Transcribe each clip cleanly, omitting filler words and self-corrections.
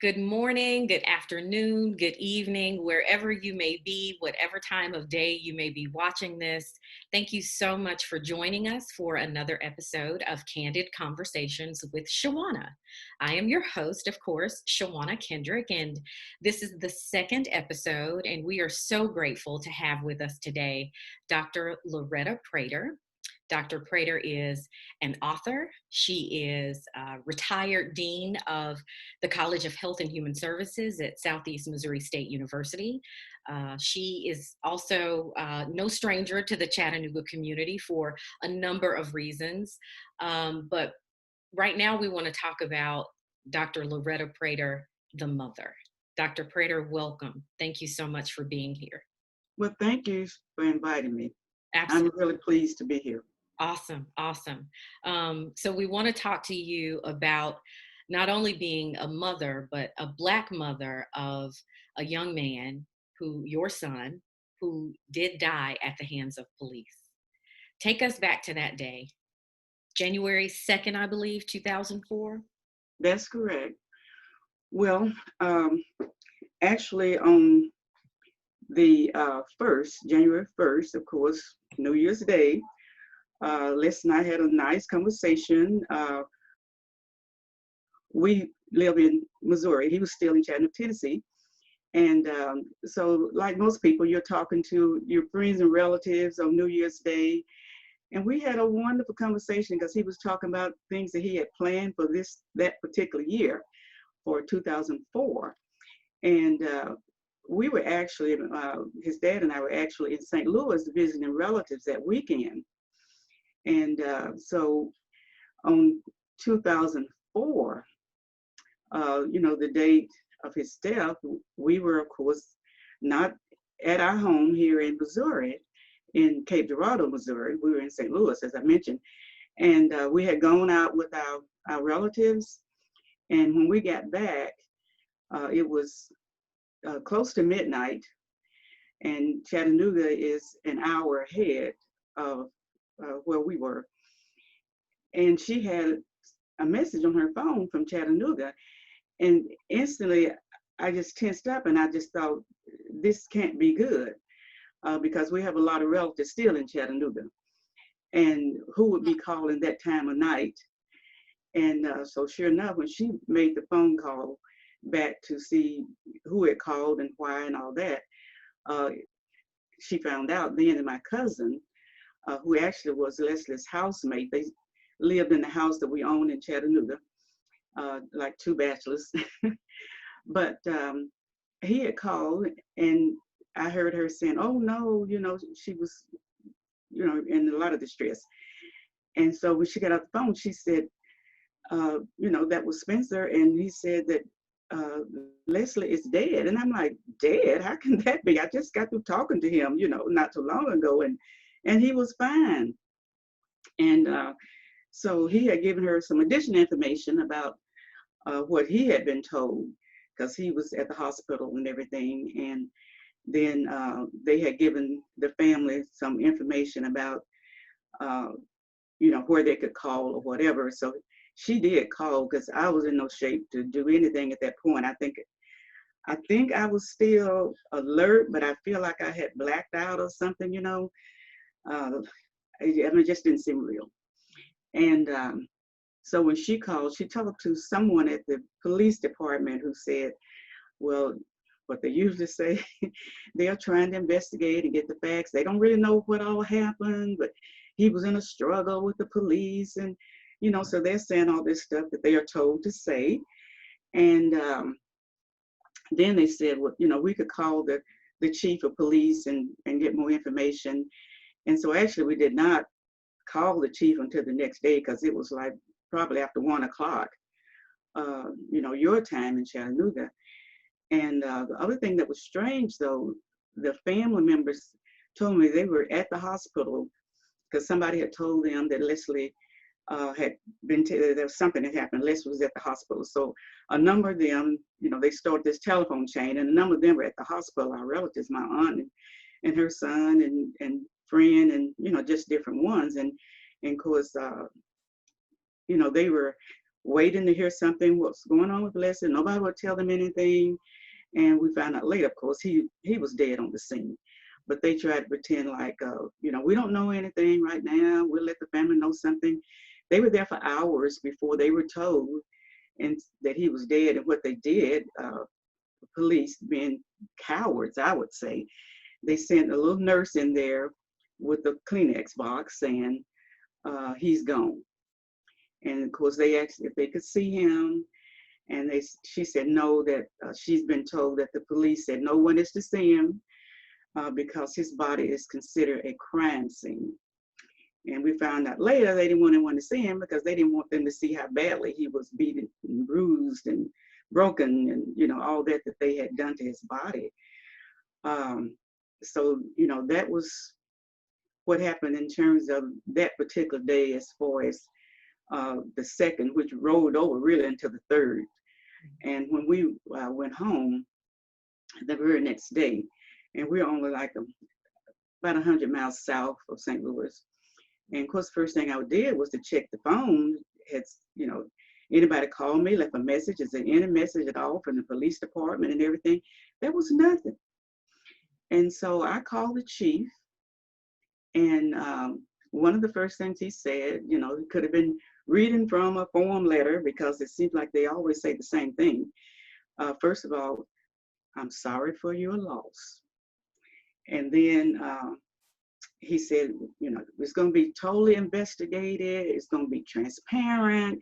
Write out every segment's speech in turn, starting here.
Good morning, good afternoon, good evening, wherever you may be, whatever time of day you may be watching this. Thank you so much for joining us for another episode of Candid Conversations with Shawana. I am your host, of course, Shawana Kendrick, and this is the second episode, and we are so grateful to have with us today Dr. Loretta Prater. Dr. Prater is an author. She is a retired dean of the College of Health and Human Services at Southeast Missouri State University. She is also no stranger to the Chattanooga community for a number of reasons. But right now, we want to talk about Dr. Loretta Prater, the mother. Dr. Prater, welcome. Thank you so much for being here. Well, thank you for inviting me. I'm Absolutely. really pleased to be here. Awesome, awesome. So we want to talk to you about not only being a mother, but a Black mother of a young man your son, who did die at the hands of police. Take us back to that day, January 2nd, I believe, 2004. That's correct. Well, actually, on the 1st, January 1st, of course, New Year's Day, Les and I had a nice conversation. We live in Missouri. He was still in Chattanooga, Tennessee. And so, like most people, you're talking to your friends and relatives on New Year's Day. And we had a wonderful conversation because he was talking about things that he had planned for that particular year for 2004. And we were actually, his dad and I were actually in St. Louis visiting relatives that weekend. And so on 2004, the date of his death, we were, of course, not at our home here in Missouri, in Cape Girardeau, Missouri. We were in St. Louis, as I mentioned. And we had gone out with our relatives. And when we got back, it was close to midnight. And Chattanooga is an hour ahead of where we were. And she had a message on her phone from Chattanooga. And instantly, I just tensed up and I just thought, this can't be good because we have a lot of relatives still in Chattanooga. And who would be calling that time of night? And so sure enough, when she made the phone call back to see who had called and why and all that, she found out then that my cousin, who actually was Leslie's housemate, they lived in the house that we own in Chattanooga, like two bachelors. But he had called and I heard her saying, oh no, she was, in a lot of distress. And so when she got off the phone, she said, that was Spencer. And he said that Leslie is dead. And I'm like, dead? How can that be? I just got through talking to him, not too long ago. And he was fine. And so he had given her some additional information about what he had been told, because he was at the hospital and everything. And then they had given the family some information about, where they could call or whatever. So she did call because I was in no shape to do anything at that point. I think I was still alert, but I feel like I had blacked out or something, it just didn't seem real. And so when she called, she talked to someone at the police department who said, well, what they usually say, they're trying to investigate and get the facts. They don't really know what all happened, but he was in a struggle with the police. And, so they're saying all this stuff that they are told to say. And then they said, well, we could call the chief of police and get more information. And so actually we did not call the chief until the next day because it was like probably after 1 o'clock, your time in Chattanooga. And the other thing that was strange, though, the family members told me they were at the hospital because somebody had told them that Leslie had been, there was something that happened. Leslie was at the hospital. So a number of them, they started this telephone chain, and a number of them were at the hospital, our relatives, my aunt and her son and friend, and, just different ones. And of course, they were waiting to hear something, what's going on with Leslie. Nobody would tell them anything. And we found out later, of course, he was dead on the scene. But they tried to pretend like, we don't know anything right now. We'll let the family know something. They were there for hours before they were told and that he was dead. And what they did, police being cowards, I would say, they sent a little nurse in there with a Kleenex box saying, he's gone. And of course, they asked if they could see him. And she said no, that she's been told that the police said no one is to see him because his body is considered a crime scene. And we found out later they didn't want anyone to see him because they didn't want them to see how badly he was beaten and bruised and broken and, all that they had done to his body. So, that was what happened in terms of that particular day as far as the second, which rolled over really into the third. And when we went home the very next day, and we were only like about 100 miles south of St. Louis. And of course, the first thing I did was to check the phone. Had, anybody called me, left a message? Is there any message at all from the police department and everything? There was nothing. And so I called the chief, and one of the first things he said, he could have been reading from a form letter because it seems like they always say the same thing. First of all, I'm sorry for your loss. And then he said, it's going to be totally investigated. It's going to be transparent.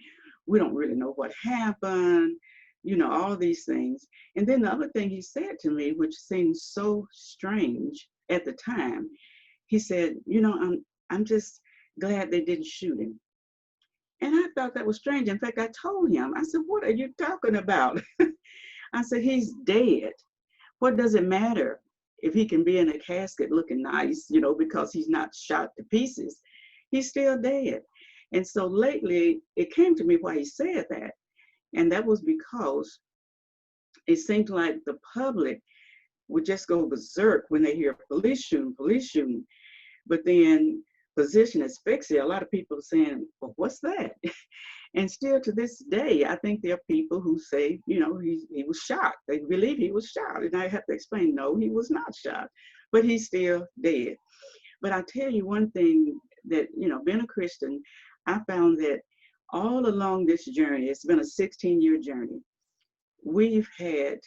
We don't really know what happened, all these things. And then the other thing he said to me, which seemed so strange at the time, he said, I'm just glad they didn't shoot him. And I thought that was strange. In fact, I told him, I said, what are you talking about? I said, he's dead. What does it matter if he can be in a casket looking nice, because he's not shot to pieces? He's still dead. And so lately, it came to me why he said that. And that was because it seemed like the public would just go berserk when they hear police shooting. But then position asphyxia, a lot of people are saying, well, what's that? And still to this day, I think there are people who say, he was shot. They believe he was shot. And I have to explain, no, he was not shot, but he's still dead. But I'll tell you one thing that, being a Christian, I found that all along this journey, it's been a 16-year journey, we've had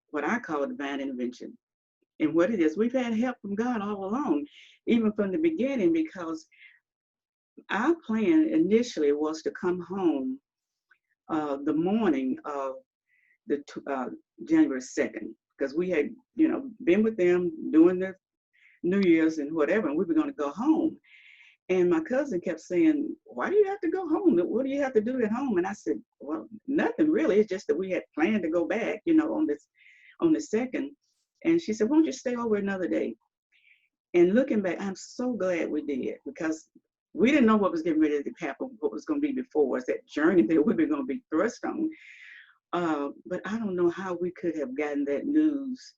what I call divine intervention. And what it is, we've had help from God all along, even from the beginning, because our plan initially was to come home the morning of the January 2nd, because we had, been with them doing the New Year's and whatever, and we were going to go home. And my cousin kept saying, why do you have to go home? What do you have to do at home? And I said, well, nothing really. It's just that we had planned to go back, on the 2nd. And she said, why don't you stay over another day? And looking back, I'm so glad we did, because we didn't know what was getting ready to happen, what was going to be before us, that journey that we were going to be thrust on. But I don't know how we could have gotten that news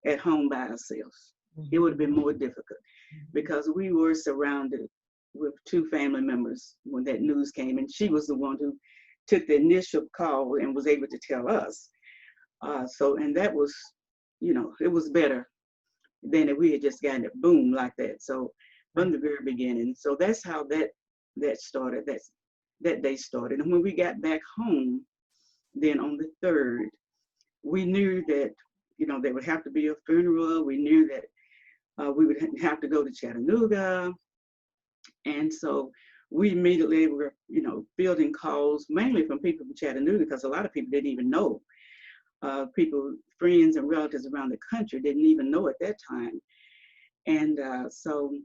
at home by ourselves. It would have been more difficult because we were surrounded with 2 family members when that news came, and she was the one who took the initial call and was able to tell us. And that was, it was better than if we had just gotten it boom like that. So from the very beginning. So that's how that started. That day started. And when we got back home, then on the 3rd, we knew that, there would have to be a funeral. We knew that we would have to go to Chattanooga. And so we immediately were, fielding calls, mainly from people from Chattanooga, because a lot of people didn't even know. People, friends and relatives around the country didn't even know at that time. And so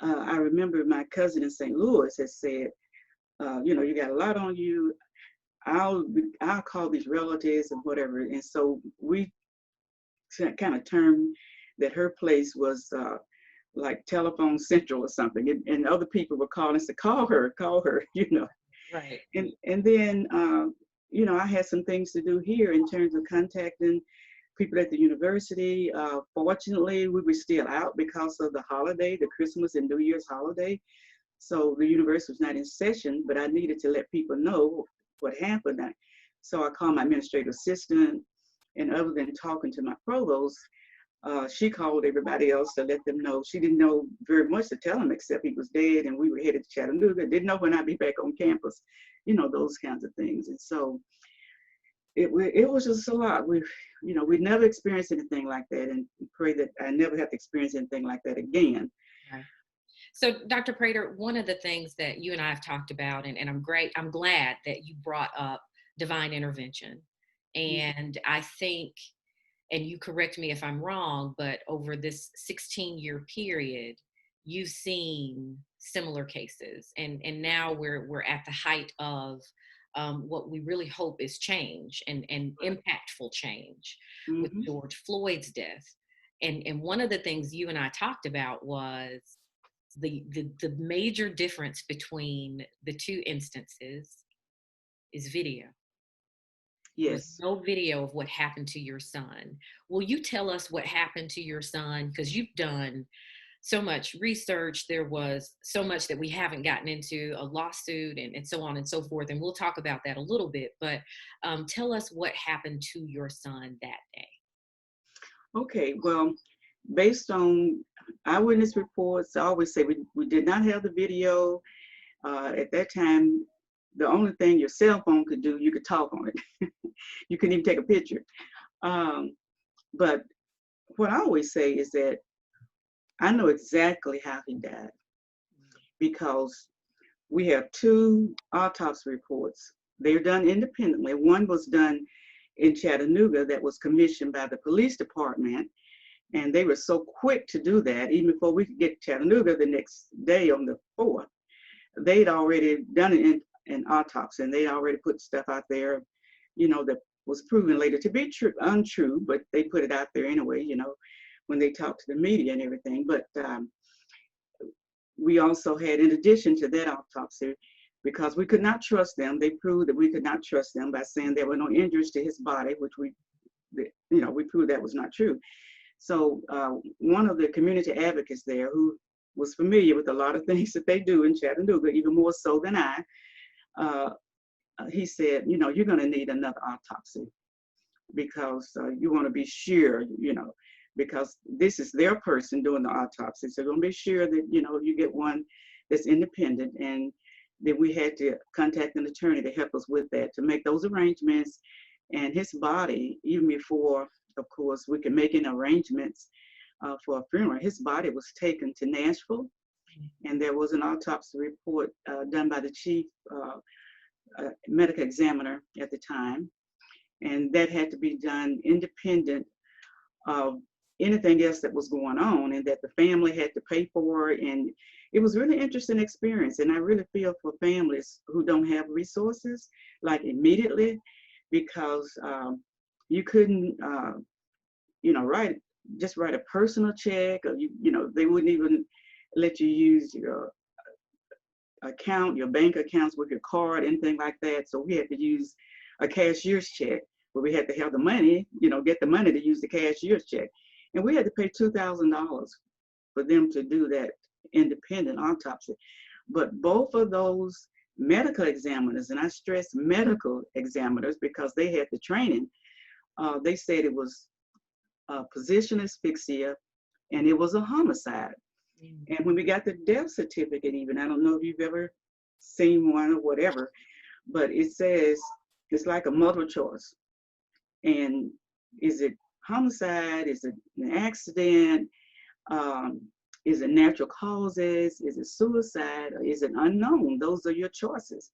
I remember my cousin in St. Louis had said, you got a lot on you. I'll call these relatives and whatever. And so we kind of termed that her place was like telephone central or something. And other people were calling and said, call her, Right. And then, I had some things to do here in terms of contacting people at the university. Fortunately, we were still out because of the holiday, the Christmas and New Year's holiday. So the university was not in session, but I needed to let people know what happened. So I called my administrative assistant, and other than talking to my provost, she called everybody else to let them know. She didn't know very much to tell them except he was dead and we were headed to Chattanooga. Didn't know when I'd be back on campus, those kinds of things. And so it was just a lot. We never experienced anything like that, and pray that I never have to experience anything like that again. Right. So, Dr. Prater, one of the things that you and I have talked about, and I'm glad that you brought up divine intervention. And I think, and you correct me if I'm wrong, but over this 16-year period, you've seen similar cases, and now we're at the height of what we really hope is change and impactful change with Mm-hmm. George Floyd's death. And one of the things you and I talked about was the major difference between the two instances is video. There was Yes. no video of what happened to your son. Will you tell us what happened to your son? Because you've done so much research. There was so much that we haven't gotten into, a lawsuit and so on and so forth. And we'll talk about that a little bit. But tell us what happened to your son that day. Okay. Well, based on eyewitness reports, I always say we did not have the video. At that time, the only thing your cell phone could do, you could talk on it. You couldn't even take a picture. But what I always say is that I know exactly how he died because we have two autopsy reports. They're done independently. One was done in Chattanooga that was commissioned by the police department. And they were so quick to do that, even before we could get to Chattanooga the next day on the 4th, they'd already done an autopsy, and they'd already put stuff out there, that was proven later to be untrue, but they put it out there anyway, when they talked to the media and everything. But we also had, in addition to that autopsy, because we could not trust them, they proved that we could not trust them by saying there were no injuries to his body, which we proved that was not true. So one of the community advocates there, who was familiar with a lot of things that they do in Chattanooga, even more so than I, he said, you're going to need another autopsy because you want to be sure, because this is their person doing the autopsy. So you're going to be sure that, you get one that's independent. And then we had to contact an attorney to help us with that, to make those arrangements. And his body, even before, of course, we could make any arrangements for a funeral, his body was taken to Nashville, and there was an autopsy report done by the chief medical examiner at the time, and that had to be done independent of anything else that was going on, and that the family had to pay for. And it was really interesting experience, and I really feel for families who don't have resources, like immediately, because you couldn't, write a personal check, or they wouldn't even let you use your bank accounts with your card, anything like that. So we had to use a cashier's check, but we had to have the money, get the money to use the cashier's check, and we had to pay $2,000 for them to do that independent autopsy. But both of those medical examiners, and I stress medical examiners because they had the training, they said it was position asphyxia and it was a homicide. And when we got the death certificate, even, I don't know if you've ever seen one or whatever, but it says it's like a multiple choice. And is it homicide? Is it an accident? Is it natural causes? Is it suicide? Or is it unknown? Those are your choices.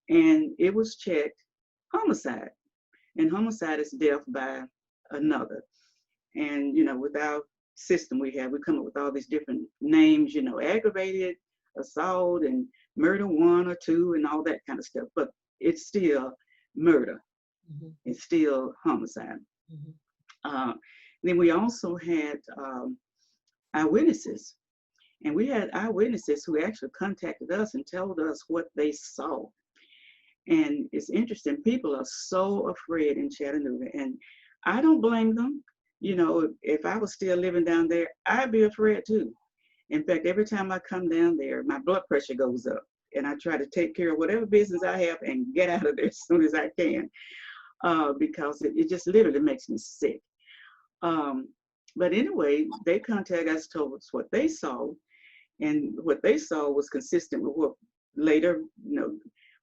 And it was checked homicide. And homicide is death by another. And, with our system we come up with all these different names, aggravated assault and murder 1 or 2 and all that kind of stuff. But it's still murder. Mm-hmm. It's still homicide. Mm-hmm. Then we also had eyewitnesses. And we had eyewitnesses who actually contacted us and told us what they saw. And it's interesting, people are so afraid in Chattanooga, and I don't blame them. If I was still living down there, I'd be afraid too. In fact, every time I come down there, my blood pressure goes up and I try to take care of whatever business I have and get out of there as soon as I can, because it just literally makes me sick. Um, but anyway, they contacted us, told us what they saw, and what they saw was consistent with what later,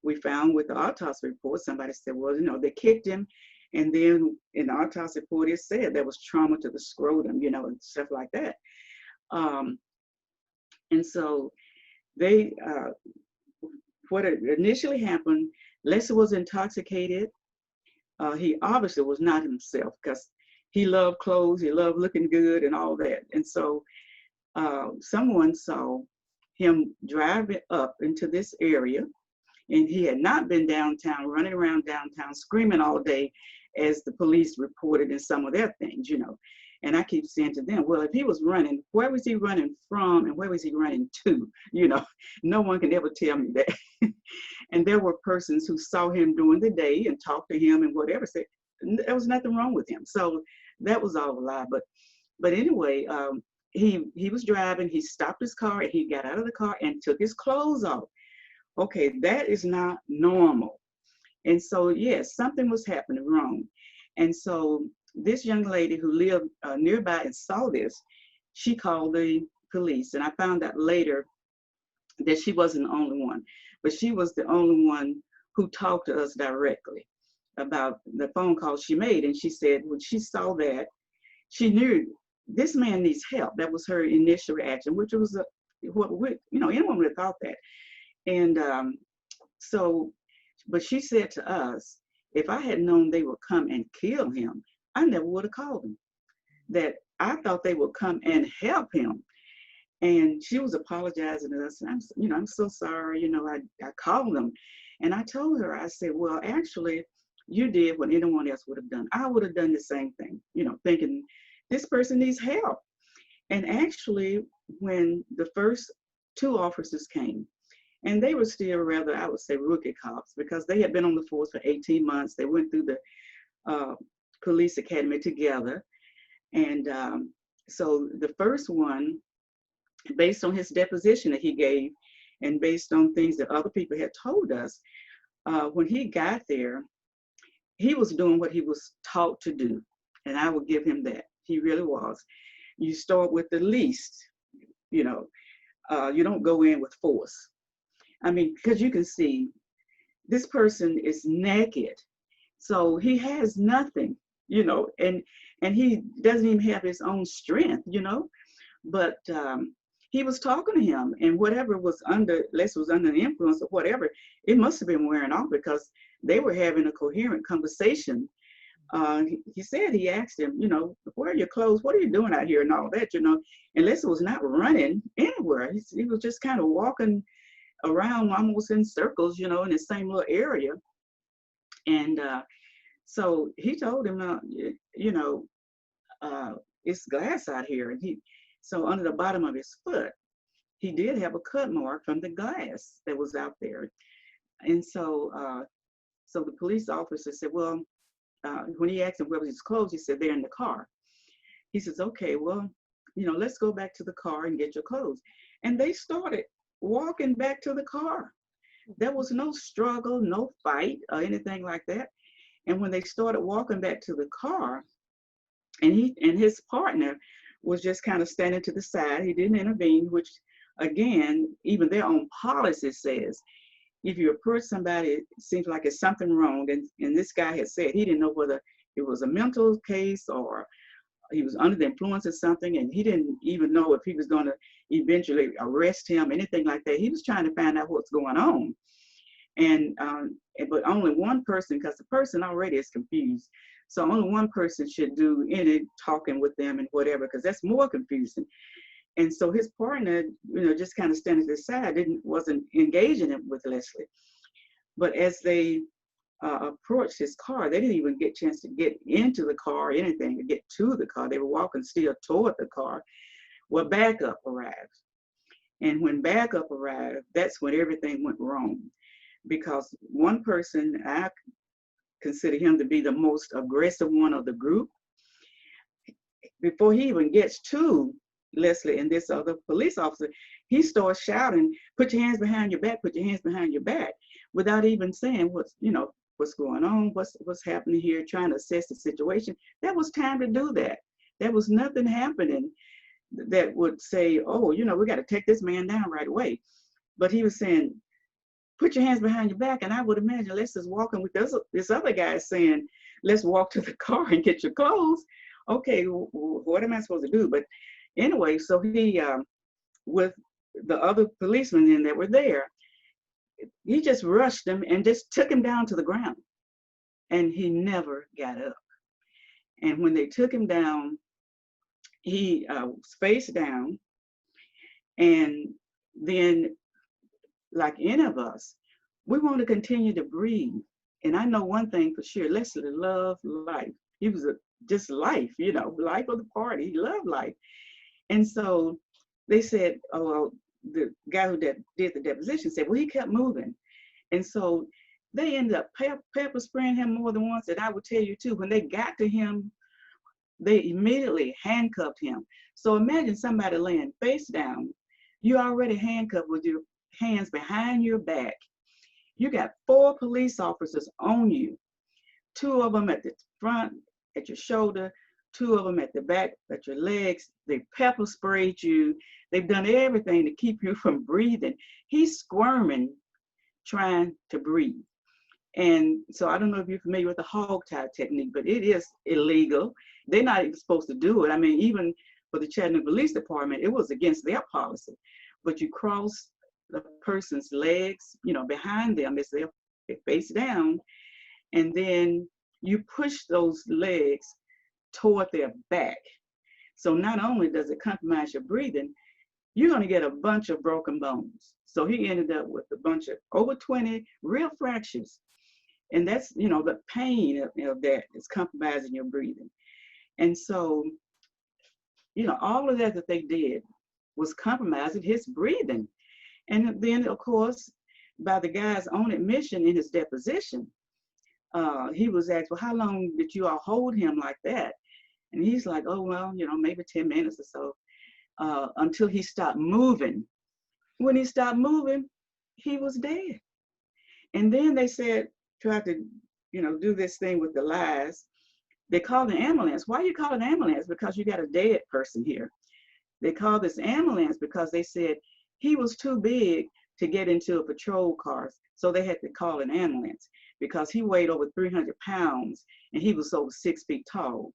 we found with the autopsy report. Somebody said, well, they kicked him, and then in the autopsy report, it said there was trauma to the scrotum, and stuff like that. And so they, what initially happened, Leslie was intoxicated. He obviously was not himself because he loved clothes, he loved looking good and all that. And so someone saw him driving up into this area, and he had not been downtown, running around downtown, screaming all day, as the police reported in some of their things, And I keep saying to them, well, if he was running, where was he running from and where was he running to? No one can ever tell me that. And there were persons who saw him during the day and talked to him and whatever, said there was nothing wrong with him. So that was all a lie. But anyway, he was driving, he stopped his car, and he got out of the car and took his clothes off. Okay, that is not normal. And so, yes, something was happening wrong. And so this young lady who lived nearby and saw this, she called the police. And I found out later that she wasn't the only one, but she was the only one who talked to us directly about the phone call she made. And she said when she saw that, she knew this man needs help. That was her initial reaction, which was anyone would have thought that. And so, but she said to us, if I had known they would come and kill him, I never would have called him. That I thought they would come and help him. And she was apologizing to us. And I'm so sorry. I called them, and I told her, I said, well, actually, you did what anyone else would have done. I would have done the same thing, thinking this person needs help. And actually, when the first two officers came, and they were still rather, I would say, rookie cops, because they had been on the force for 18 months. They went through the police academy together. And so the first one, based on his deposition that he gave, and based on things that other people had told us, when he got there, he was doing what he was taught to do. And I will give him that. He really was. You start with the least, you don't go in with force. I mean, because you can see this person is naked. So he has nothing, and he doesn't even have his own strength, but he was talking to him, and whatever was Les was under the influence of whatever, it must have been wearing off, because they were having a coherent conversation. He said, he asked him, where are your clothes? What are you doing out here and all that, and Les was not running anywhere. He was just kind of walking around almost in circles, in the same little area. And so he told him, it's glass out here. And so under the bottom of his foot, he did have a cut mark from the glass that was out there. And so, so the police officer said, well, when he asked him where was his clothes, he said, they're in the car. He says, okay, well, let's go back to the car and get your clothes. And they started walking back to the car. There was no struggle, no fight or anything like that. And when they started walking back to the car, and his partner was just kind of standing to the side, he didn't intervene, which again, even their own policy says, if you approach somebody, it seems like it's something wrong. And this guy had said he didn't know whether it was a mental case or he was under the influence of something, and he didn't even know if he was going to eventually arrest him, anything like that. He was trying to find out what's going on. And but only one person, because the person already is confused, so only one person should do any talking with them and whatever, because that's more confusing. And so his partner, just kind of standing to the side, wasn't engaging with Leslie. But as they approached his car, they didn't even get a chance to get into the car or anything, to get to the car. They were walking still toward the car. Well, backup arrived. And when backup arrived, that's when everything went wrong. Because one person, I consider him to be the most aggressive one of the group, before he even gets to Leslie and this other police officer, he starts shouting, "Put your hands behind your back, put your hands behind your back," without even saying what's going on, what's happening here, trying to assess the situation. That was time to do that. There was nothing happening that would say, "Oh, we got to take this man down right away." But he was saying, "Put your hands behind your back," and I would imagine let's just walk. And with this other guy saying, "Let's walk to the car and get your clothes." Okay, what am I supposed to do? But anyway, so he with the other policemen in that were there, he just rushed him and just took him down to the ground, and he never got up. And when they took him down, he was face down, and then, like any of us, we want to continue to breathe. And I know one thing for sure: Leslie loved life. He was just life, life of the party. He loved life. And so they said, oh, well, the guy who did the deposition said, well, he kept moving. And so they ended up pepper spraying him more than once. And I would tell you too, when they got to him, they immediately handcuffed him. So imagine somebody laying face down. You already handcuffed with your hands behind your back. You got 4 police officers on you, 2 of them at the front, at your shoulder, 2 of them at the back, at your legs. They pepper sprayed you. They've done everything to keep you from breathing. He's squirming, trying to breathe. And so I don't know if you're familiar with the hog tie technique, but it is illegal. They're not even supposed to do it. I mean, even for the Chattanooga Police Department, it was against their policy. But you cross the person's legs, behind them as they're face down, and then you push those legs toward their back. So not only does it compromise your breathing, you're going to get a bunch of broken bones. So he ended up with a bunch of over 20 real fractures. And that's, the pain of that is compromising your breathing. And so, all of that they did was compromising his breathing. And then, of course, by the guy's own admission in his deposition, he was asked, well, how long did you all hold him like that? And he's like, oh, well, maybe 10 minutes or so, until he stopped moving. When he stopped moving, he was dead. And then they said, tried to, do this thing with the lies. They called the ambulance. Why you call an ambulance? Because you got a dead person here. They called this ambulance because they said he was too big to get into a patrol car. So they had to call an ambulance because he weighed over 300 pounds and he was over 6 feet tall.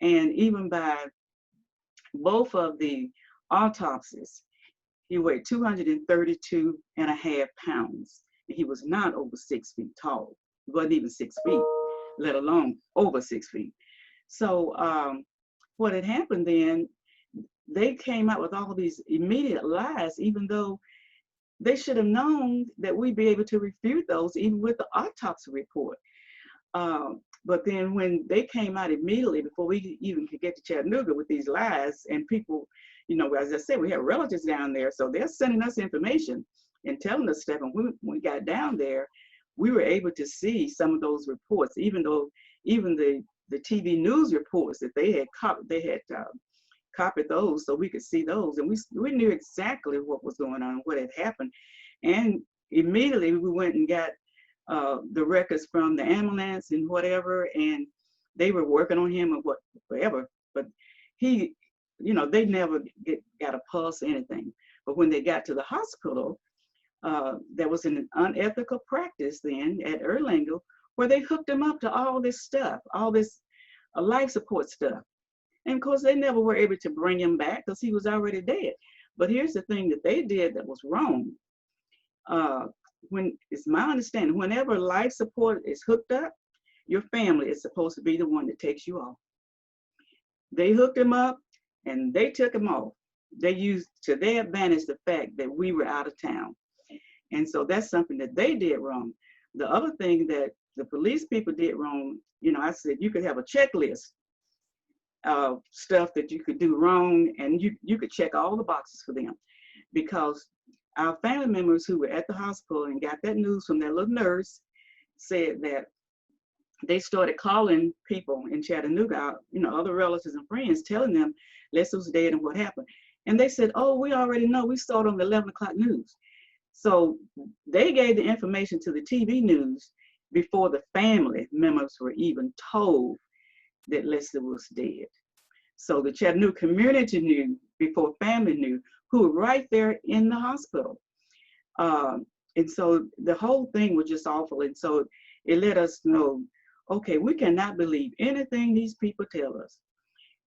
And even by both of the autopsies, he weighed 232 and a half pounds. He was not over 6 feet tall. He wasn't even 6 feet, let alone over 6 feet. So what had happened then, they came out with all of these immediate lies, even though they should have known that we'd be able to refute those even with the autopsy report. But then when they came out immediately before we even could get to Chattanooga with these lies, and people, as I said, we have relatives down there, so they're sending us information and telling us stuff. And when we got down there, we were able to see some of those reports, even the TV news reports that they had copied those, so we could see those, and we knew exactly what was going on, what had happened. And immediately we went and got the records from the ambulance and whatever, and they were working on him or whatever. But he, they never got a pulse or anything. But when they got to the hospital, there was an unethical practice then at Erlanger where they hooked him up to all this stuff, all this life support stuff. And of course, they never were able to bring him back because he was already dead. But here's the thing that they did that was wrong. When it's my understanding, whenever life support is hooked up, your family is supposed to be the one that takes you off. They hooked him up and they took him off. They used to their advantage the fact that we were out of town. And so that's something that they did wrong. The other thing that the police people did wrong, I said you could have a checklist of stuff that you could do wrong, and you could check all the boxes for them, because our family members who were at the hospital and got that news from their little nurse said that they started calling people in Chattanooga, other relatives and friends, telling them Leslie was dead and what happened. And they said, oh, we already know. We saw it on the 11 o'clock news. So they gave the information to the TV news before the family members were even told that Leslie was dead. So the Chattanooga community knew before family knew, who were right there in the hospital. And so the whole thing was just awful. And so it let us know, okay, we cannot believe anything these people tell us.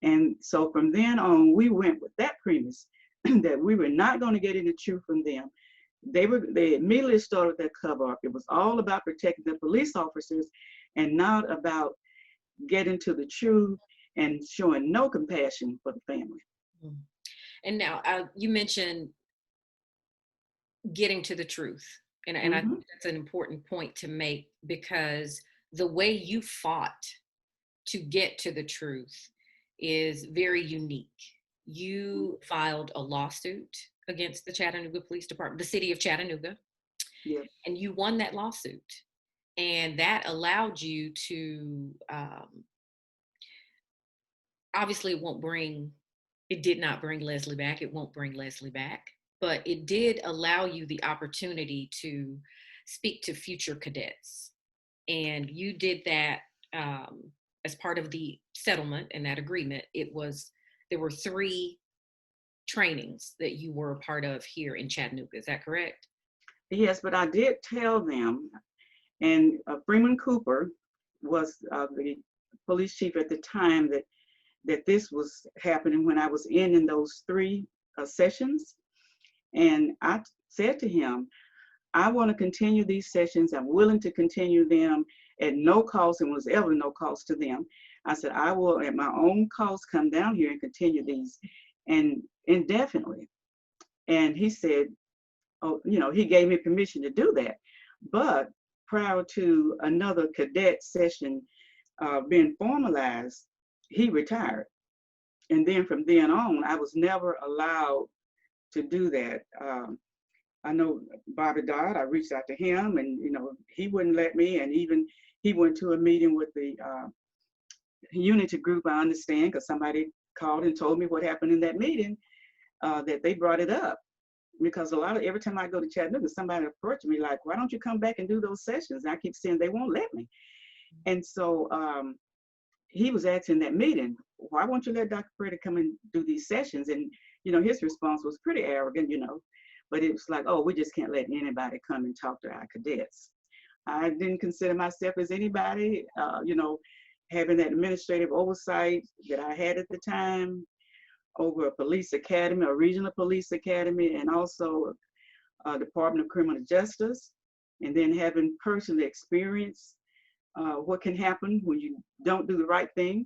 And so from then on, we went with that premise that we were not going to get any truth from them. They immediately started their cover up. It was all about protecting the police officers and not about getting to the truth and showing no compassion for the family. And now you mentioned getting to the truth. And I Mm-hmm. think that's an important point to make, because the way you fought to get to the truth is very unique. You filed a lawsuit against the Chattanooga Police Department, the city of Chattanooga, Yes. and you won that lawsuit. And that allowed you to, obviously it did not bring Leslie back. It won't bring Leslie back, but it did allow you the opportunity to speak to future cadets. And you did that as part of the settlement and that agreement. There were 3 trainings that you were a part of here in Chattanooga. Is that correct? Yes, but I did tell them, and Freeman Cooper was the police chief at the time, that this was happening when I was in those 3 sessions. And I said to him, I want to continue these sessions. I'm willing to continue them at no cost, and was ever no cost to them. I said, I will at my own cost come down here and continue these and indefinitely. And he said, oh, he gave me permission to do that. But prior to another cadet session being formalized, he retired. And then from then on, I was never allowed to do that. I know Bobby Dodd, I reached out to him, and he wouldn't let me. And even he went to a meeting with the Unity group, I understand, because somebody called and told me what happened in that meeting, that they brought it up. Because every time I go to Chattanooga, somebody approached me like, why don't you come back and do those sessions? And I keep saying they won't let me. And so he was asking that meeting, why won't you let Dr. Prater come and do these sessions? And, his response was pretty arrogant, but it was like, oh, we just can't let anybody come and talk to our cadets. I didn't consider myself as anybody, having that administrative oversight that I had at the time over a police academy, a regional police academy, and also a Department of Criminal Justice, and then having personal experience what can happen when you don't do the right thing.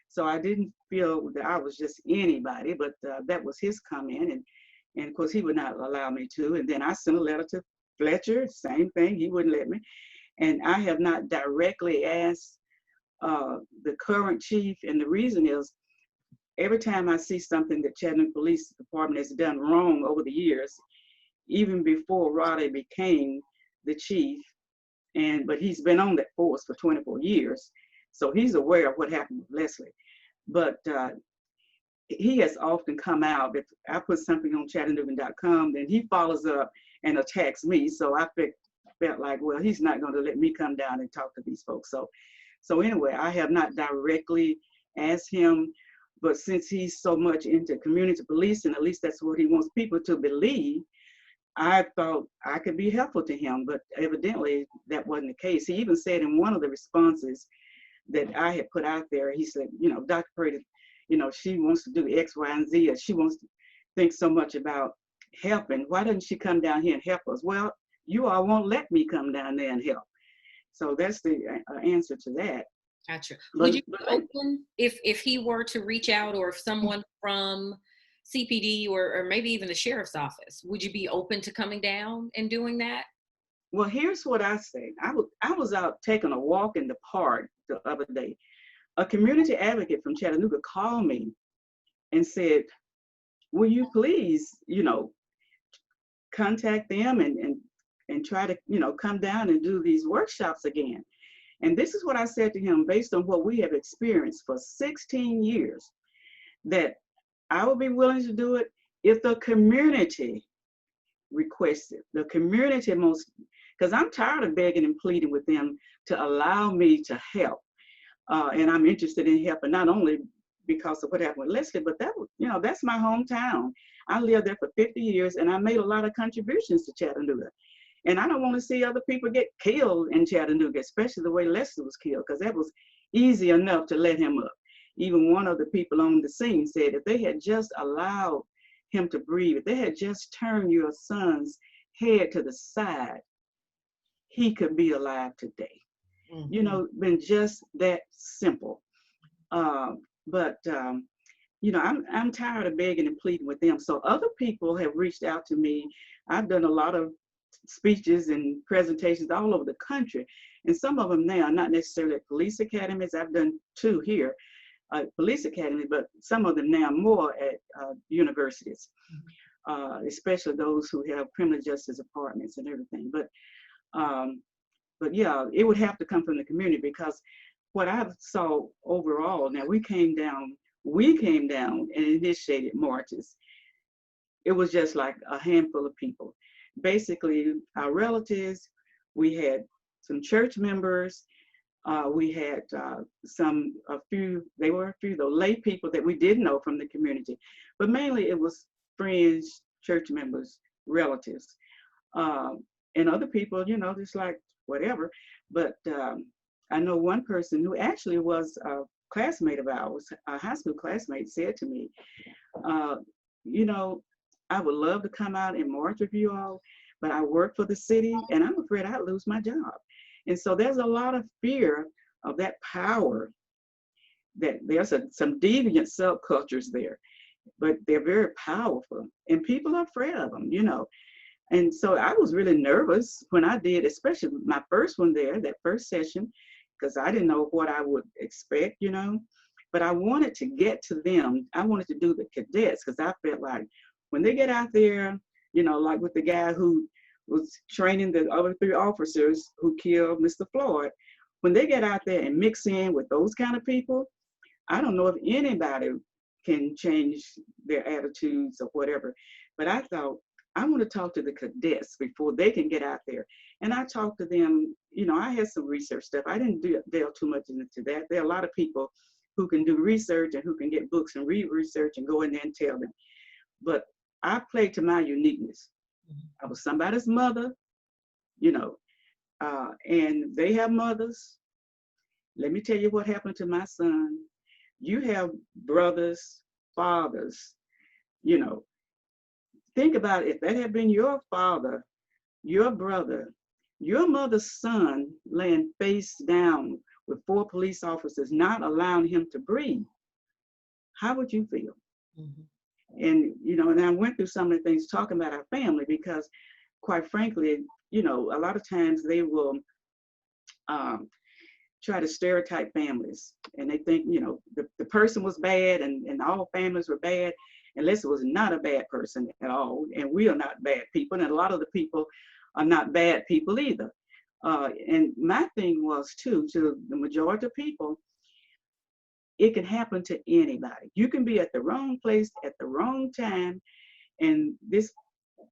So I didn't feel that I was just anybody, but that was his comment, and of course he would not allow me to. And then I sent a letter to Fletcher, same thing, he wouldn't let me. And I have not directly asked the current chief, and the reason is, every time I see something that Chattanooga Police Department has done wrong over the years, even before Roddy became the chief, but he's been on that force for 24 years, so he's aware of what happened with Leslie. But he has often come out, if I put something on Chattanooga.com, then he follows up and attacks me. So I felt like, well, he's not going to let me come down and talk to these folks. So anyway, I have not directly asked him, but since he's so much into community policing, at least that's what he wants people to believe, I thought I could be helpful to him, but evidently that wasn't the case. He even said in one of the responses that I had put out there, he said, Dr. Prater, she wants to do X, Y, and Z, or she wants to think so much about helping. Why doesn't she come down here and help us? Well, you all won't let me come down there and help. So that's the answer to that. Gotcha. Would you be open if he were to reach out, or if someone from CPD or maybe even the sheriff's office, would you be open to coming down and doing that? Well, here's what I say. I was out taking a walk in the park the other day. A community advocate from Chattanooga called me and said, will you please, contact them and try to, come down and do these workshops again. And this is what I said to him, based on what we have experienced for 16 years, that I would be willing to do it if the community requests it, the community most, because I'm tired of begging and pleading with them to allow me to help. And I'm interested in helping not only because of what happened with Leslie, but that, that's my hometown. I lived there for 50 years and I made a lot of contributions to Chattanooga. And I don't want to see other people get killed in Chattanooga, especially the way Leslie was killed, because that was easy enough to let him up. Even one of the people on the scene said if they had just allowed him to breathe, if they had just turned your son's head to the side, he could be alive today. Been just that simple. But I'm tired of begging and pleading with them. So other people have reached out to me. I've done a lot of speeches and presentations all over the country, and some of them now, not necessarily at police academies. I've done 2 here, police academies, but some of them now more at universities, especially those who have criminal justice departments and everything. But yeah, it would have to come from the community, because what I saw overall, now we came down and initiated marches. It was just like a handful of people. Basically, our relatives, we had some church members, we had a few though, lay people that we did know from the community, but mainly it was friends, church members, relatives, and other people, just like whatever. But I know one person who actually was a classmate of ours, a high school classmate, said to me, uh, you know, I would love to come out and march with you all, but I work for the city and I'm afraid I'd lose my job. And so there's a lot of fear of that power, that there's some deviant subcultures there, but they're very powerful and people are afraid of them. And so I was really nervous when I did, especially my first one there, that first session, because I didn't know what I would expect. But I wanted to get to them. I wanted to do the cadets, because I felt like when they get out there, like with the guy who was training the other 3 officers who killed Mr. Floyd, when they get out there and mix in with those kind of people, I don't know if anybody can change their attitudes or whatever. But I thought, I want to talk to the cadets before they can get out there. And I talked to them, I had some research stuff. I didn't delve too much into that. There are a lot of people who can do research and who can get books and read research and go in there and tell them. But I played to my uniqueness. I was somebody's mother, and they have mothers. Let me tell you what happened to my son. You have brothers, fathers, you know. Think about it. If that had been your father, your brother, your mother's son laying face down with 4 police officers not allowing him to breathe, how would you feel? Mm-hmm. And I went through some of the things talking about our family, because quite frankly, a lot of times they will try to stereotype families, and they think, the person was bad and all families were bad, unless it was not a bad person at all. And we are not bad people, and a lot of the people are not bad people either. And my thing was too, to the majority of people, it can happen to anybody. You can be at the wrong place at the wrong time, and this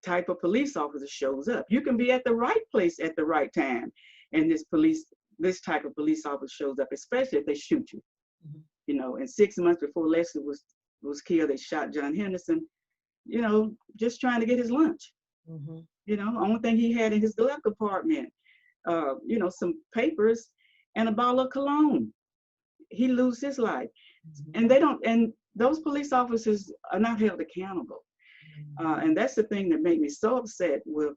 type of police officer shows up. You can be at the right place at the right time, and this type of police officer shows up, especially if they shoot you. Mm-hmm. And 6 months before Leslie was killed, they shot John Henderson, just trying to get his lunch. Mm-hmm. Only thing he had in his glove compartment, some papers and a bottle of cologne. He loses his life. Mm-hmm. And those police officers are not held accountable. Mm-hmm. And that's the thing that made me so upset with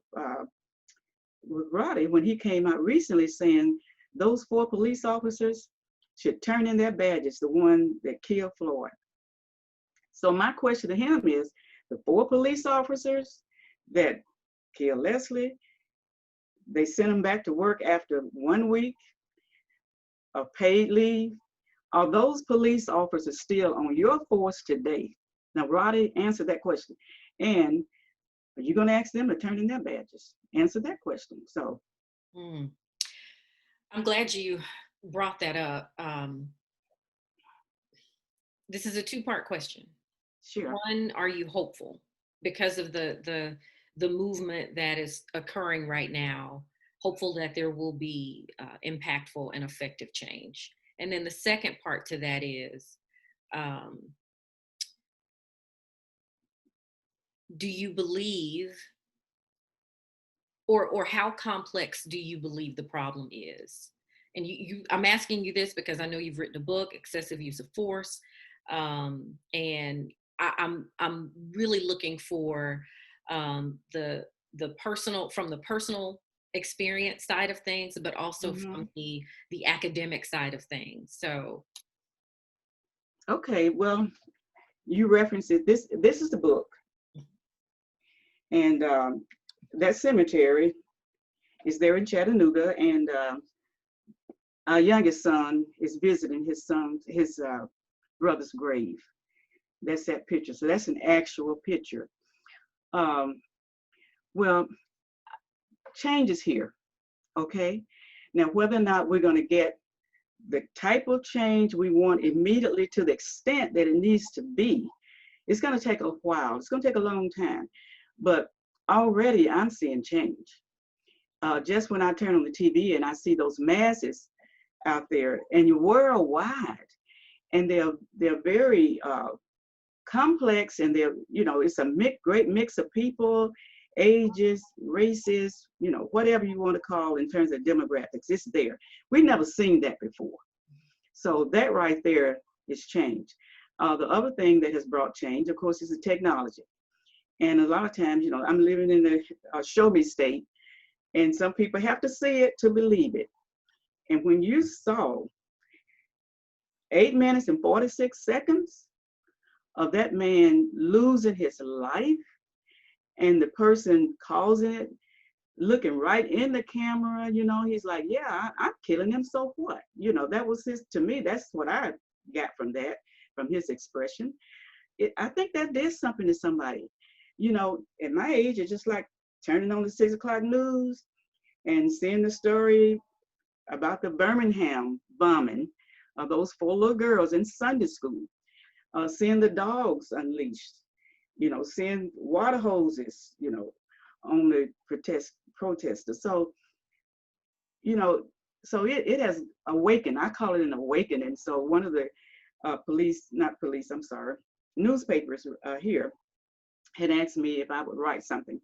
Roddy when he came out recently saying those 4 police officers should turn in their badges, the one that killed Floyd. So my question to him is, the 4 police officers that killed Leslie, they sent them back to work after 1 week of paid leave. Are those police officers still on your force today? Now, Roddy, answer that question. And are you going to ask them to turn in their badges? Answer that question. So. I'm glad you brought that up. This is a 2-part question. Sure. 1, are you hopeful? because of the movement that is occurring right now, hopeful that there will be impactful and effective change. And then the second part to that is, um, do you believe, or how complex do you believe the problem is? And I'm asking you this because I know you've written a book, Excessive Use of Force, and I'm really looking for the personal, from the personal experience side of things, but also from Hmm. the academic side of things. So Okay, well, you referenced it. This is the book, and that cemetery is there in Chattanooga, and our youngest son is visiting his brother's grave. That's that picture. So that's an actual picture. Um, well, change is here. Okay. Now, whether or not we're going to get the type of change we want immediately to the extent that it needs to be, it's going to take a while. It's going to take a long time. But already I'm seeing change. Just when I turn on the TV and I see those masses out there and you're worldwide, and they're very complex, and they're, it's a great mix of people, ages, races, whatever you want to call in terms of demographics. It's there. We've never seen that before. So that right there is change. The other thing that has brought change, of course, is the technology. And a lot of times, I'm living in the show me state, and some people have to see it to believe it. And when you saw 8 minutes and 46 seconds of that man losing his life, and the person causing it looking right in the camera, he's like, yeah, I'm killing him, so what? That was his, to me, that's what I got from that, from his expression. I think that did something to somebody. At my age, it's just like turning on the 6 o'clock news and seeing the story about the Birmingham bombing of those 4 little girls in Sunday school, seeing the dogs unleashed, seeing water hoses, on the protesters. So, you know, so it has awakened. I call it an awakening. So one of the not police, I'm sorry, newspapers here had asked me if I would write something,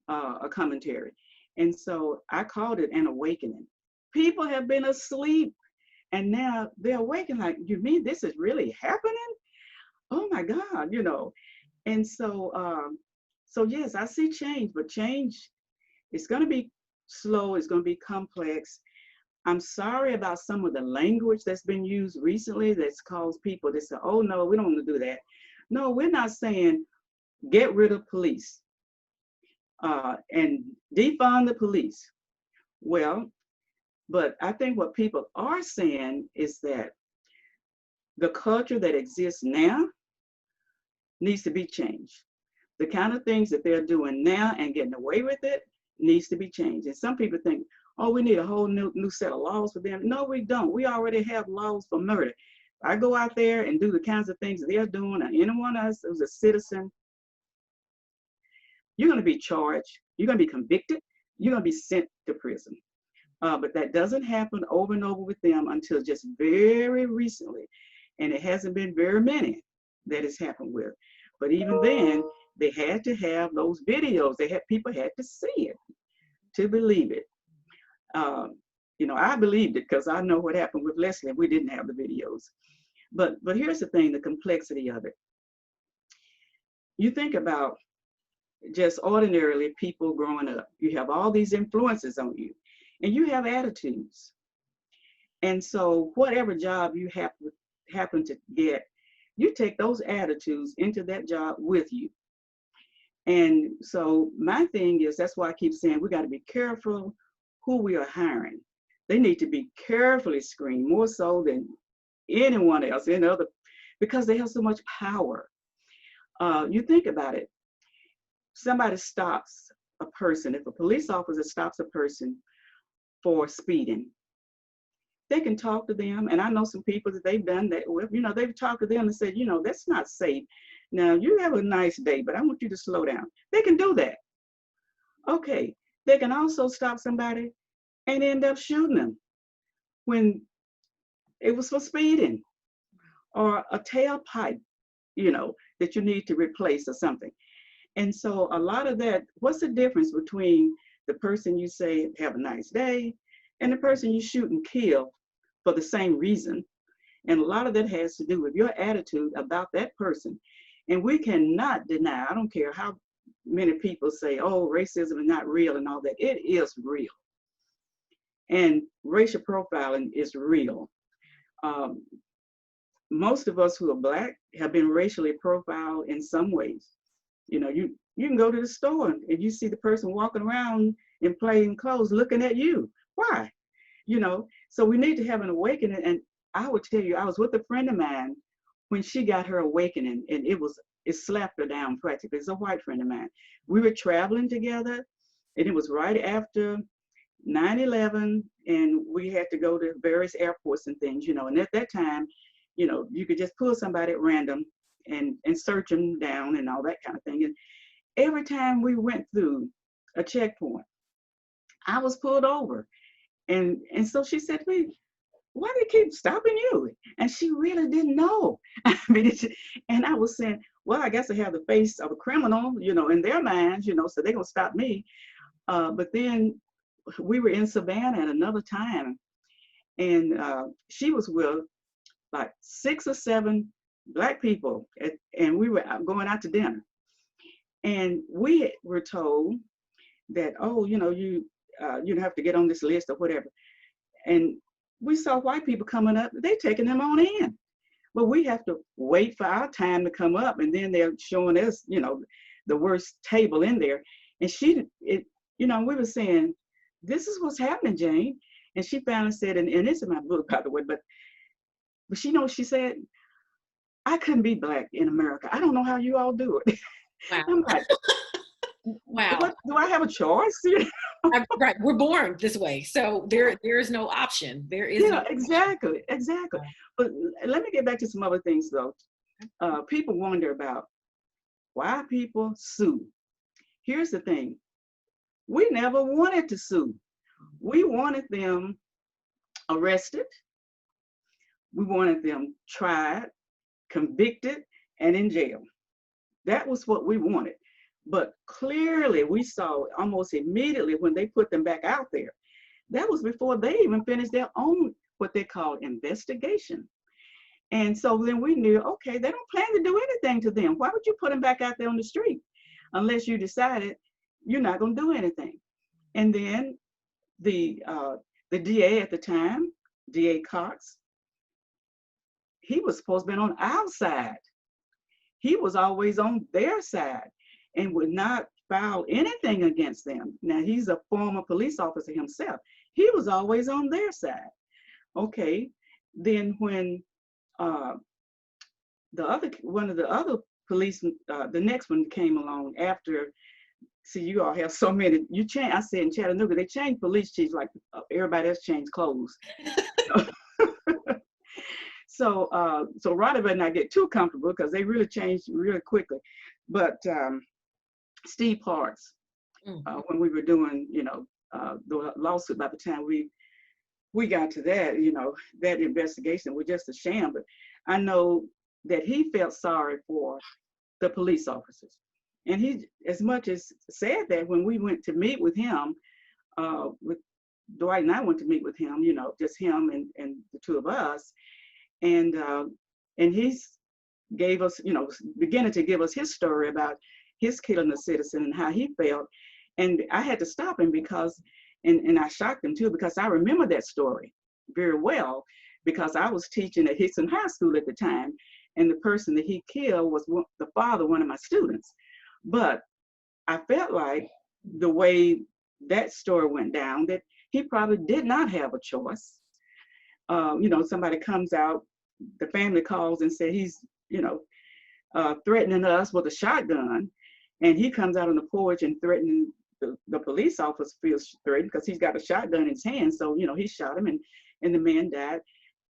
a commentary. And so I called it an awakening. People have been asleep and now they're awakening. Like, you mean this is really happening? Oh my God. And so yes, I see change, but change is going to be slow. It's going to be complex. I'm sorry about some of the language that's been used recently that's caused people to say, oh no, we don't want to do that. No, we're not saying get rid of police and defund the police. Well, but I think what people are saying is that the culture that exists now needs to be changed. The kind of things that they're doing now and getting away with it needs to be changed. And some people think, oh, we need a whole new set of laws for them. No, we don't. We already have laws for murder. I go out there and do the kinds of things that they're doing, and anyone else who's a citizen, you're going to be charged, you're going to be convicted, you're going to be sent to prison. But that doesn't happen over and over with them until just very recently. And it hasn't been very many that it's happened with. But even then, they had to have those videos. People had to see it to believe it. I believed it because I know what happened with Leslie. We didn't have the videos. But here's the thing, the complexity of it. You think about just ordinarily people growing up. You have all these influences on you, and you have attitudes. And so whatever job you happen to get, you take those attitudes into that job with you. And so my thing is, that's why I keep saying we got to be careful who we are hiring. They need to be carefully screened, more so than anyone else, because they have so much power. You think about it. Somebody stops a person. If a police officer stops a person for speeding, they can talk to them. And I know some people that they've done that with, they've talked to them and said, that's not safe. Now, you have a nice day, but I want you to slow down. They can do that. Okay. They can also stop somebody and end up shooting them when it was for speeding or a tailpipe, that you need to replace or something. And so a lot of that, what's the difference between the person you say, have a nice day, and the person you shoot and kill for the same reason? And a lot of that has to do with your attitude about that person. And we cannot deny, I don't care how many people say, oh, racism is not real and all that. It is real. And racial profiling is real. Um, Most of us who are Black have been racially profiled in some ways. You can go to the store and you see the person walking around in plain clothes looking at you. Why? So we need to have an awakening. And I would tell you, I was with a friend of mine when she got her awakening, and it slapped her down practically. It's a white friend of mine. We were traveling together, and it was right after 9/11, and we had to go to various airports and things, and at that time, you could just pull somebody at random and search them down and all that kind of thing. And every time we went through a checkpoint, I was pulled over. And so she said to me, why do they keep stopping you? And she really didn't know. I mean, and I was saying, well, I guess I have the face of a criminal, in their minds, so they're going to stop me. But then we were in Savannah at another time, and she was with like 6 or 7 Black people, and we were going out to dinner. And we were told that, oh, you have to get on this list or whatever. And we saw white people coming up, they taking them on in. But we have to wait for our time to come up, and then they're showing us, the worst table in there. And we were saying, this is what's happening, Jane. And she finally said, and it's in my book, by the way, but she said, I couldn't be Black in America. I don't know how you all do it. Wow. I'm like, wow. What, do I have a choice? Right. We're born this way. So there is no option. There is no exactly. option. But let me get back to some other things though. People wonder about why people sue. Here's the thing. We never wanted to sue. We wanted them arrested. We wanted them tried, convicted, and in jail. That was what we wanted. But clearly we saw almost immediately when they put them back out there, that was before they even finished their own, what they call investigation. And so then we knew, okay, they don't plan to do anything to them. Why would you put them back out there on the street unless you decided you're not going to do anything? And then the DA at the time, DA Cox, he was supposed to be on our side. He was always on their side and would not file anything against them. Now, he's a former police officer himself. He was always on their side. Okay, then when one of the other police, the next one came along after, see, you all have so many, I said in Chattanooga, they changed police chiefs like everybody else changed clothes. So Roddy better not get too comfortable because they really changed really quickly. But Steve Parks, when we were doing, the lawsuit, by the time we got to that, that investigation was just a sham. But I know that he felt sorry for the police officers. And he, as much as said that when we went to meet with him, with Dwight and I went to meet with him, just him and the two of us. And he's gave us, beginning to give us his story about his killing a citizen and how he felt. And I had to stop him because, and I shocked him too, because I remember that story very well, because I was teaching at Hickson High School at the time, and the person that he killed was the father of one of my students. But I felt like the way that story went down, that he probably did not have a choice. Somebody comes out, the family calls and said he's, threatening us with a shotgun. And he comes out on the porch and threatening the police officer feels threatened because he's got a shotgun in his hand. So, he shot him and the man died.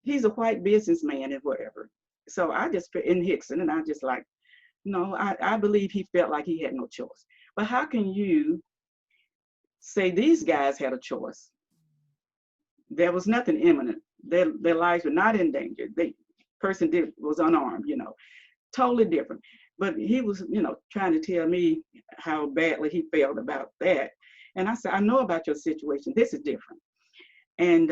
He's a white businessman and whatever. So I just, in Hickson, and I just like, No, I believe he felt like he had no choice. But how can you say these guys had a choice? There was nothing imminent. Their lives were not in danger. The person was unarmed, totally different. But he was, trying to tell me how badly he felt about that. And I said, I know about your situation. This is different. And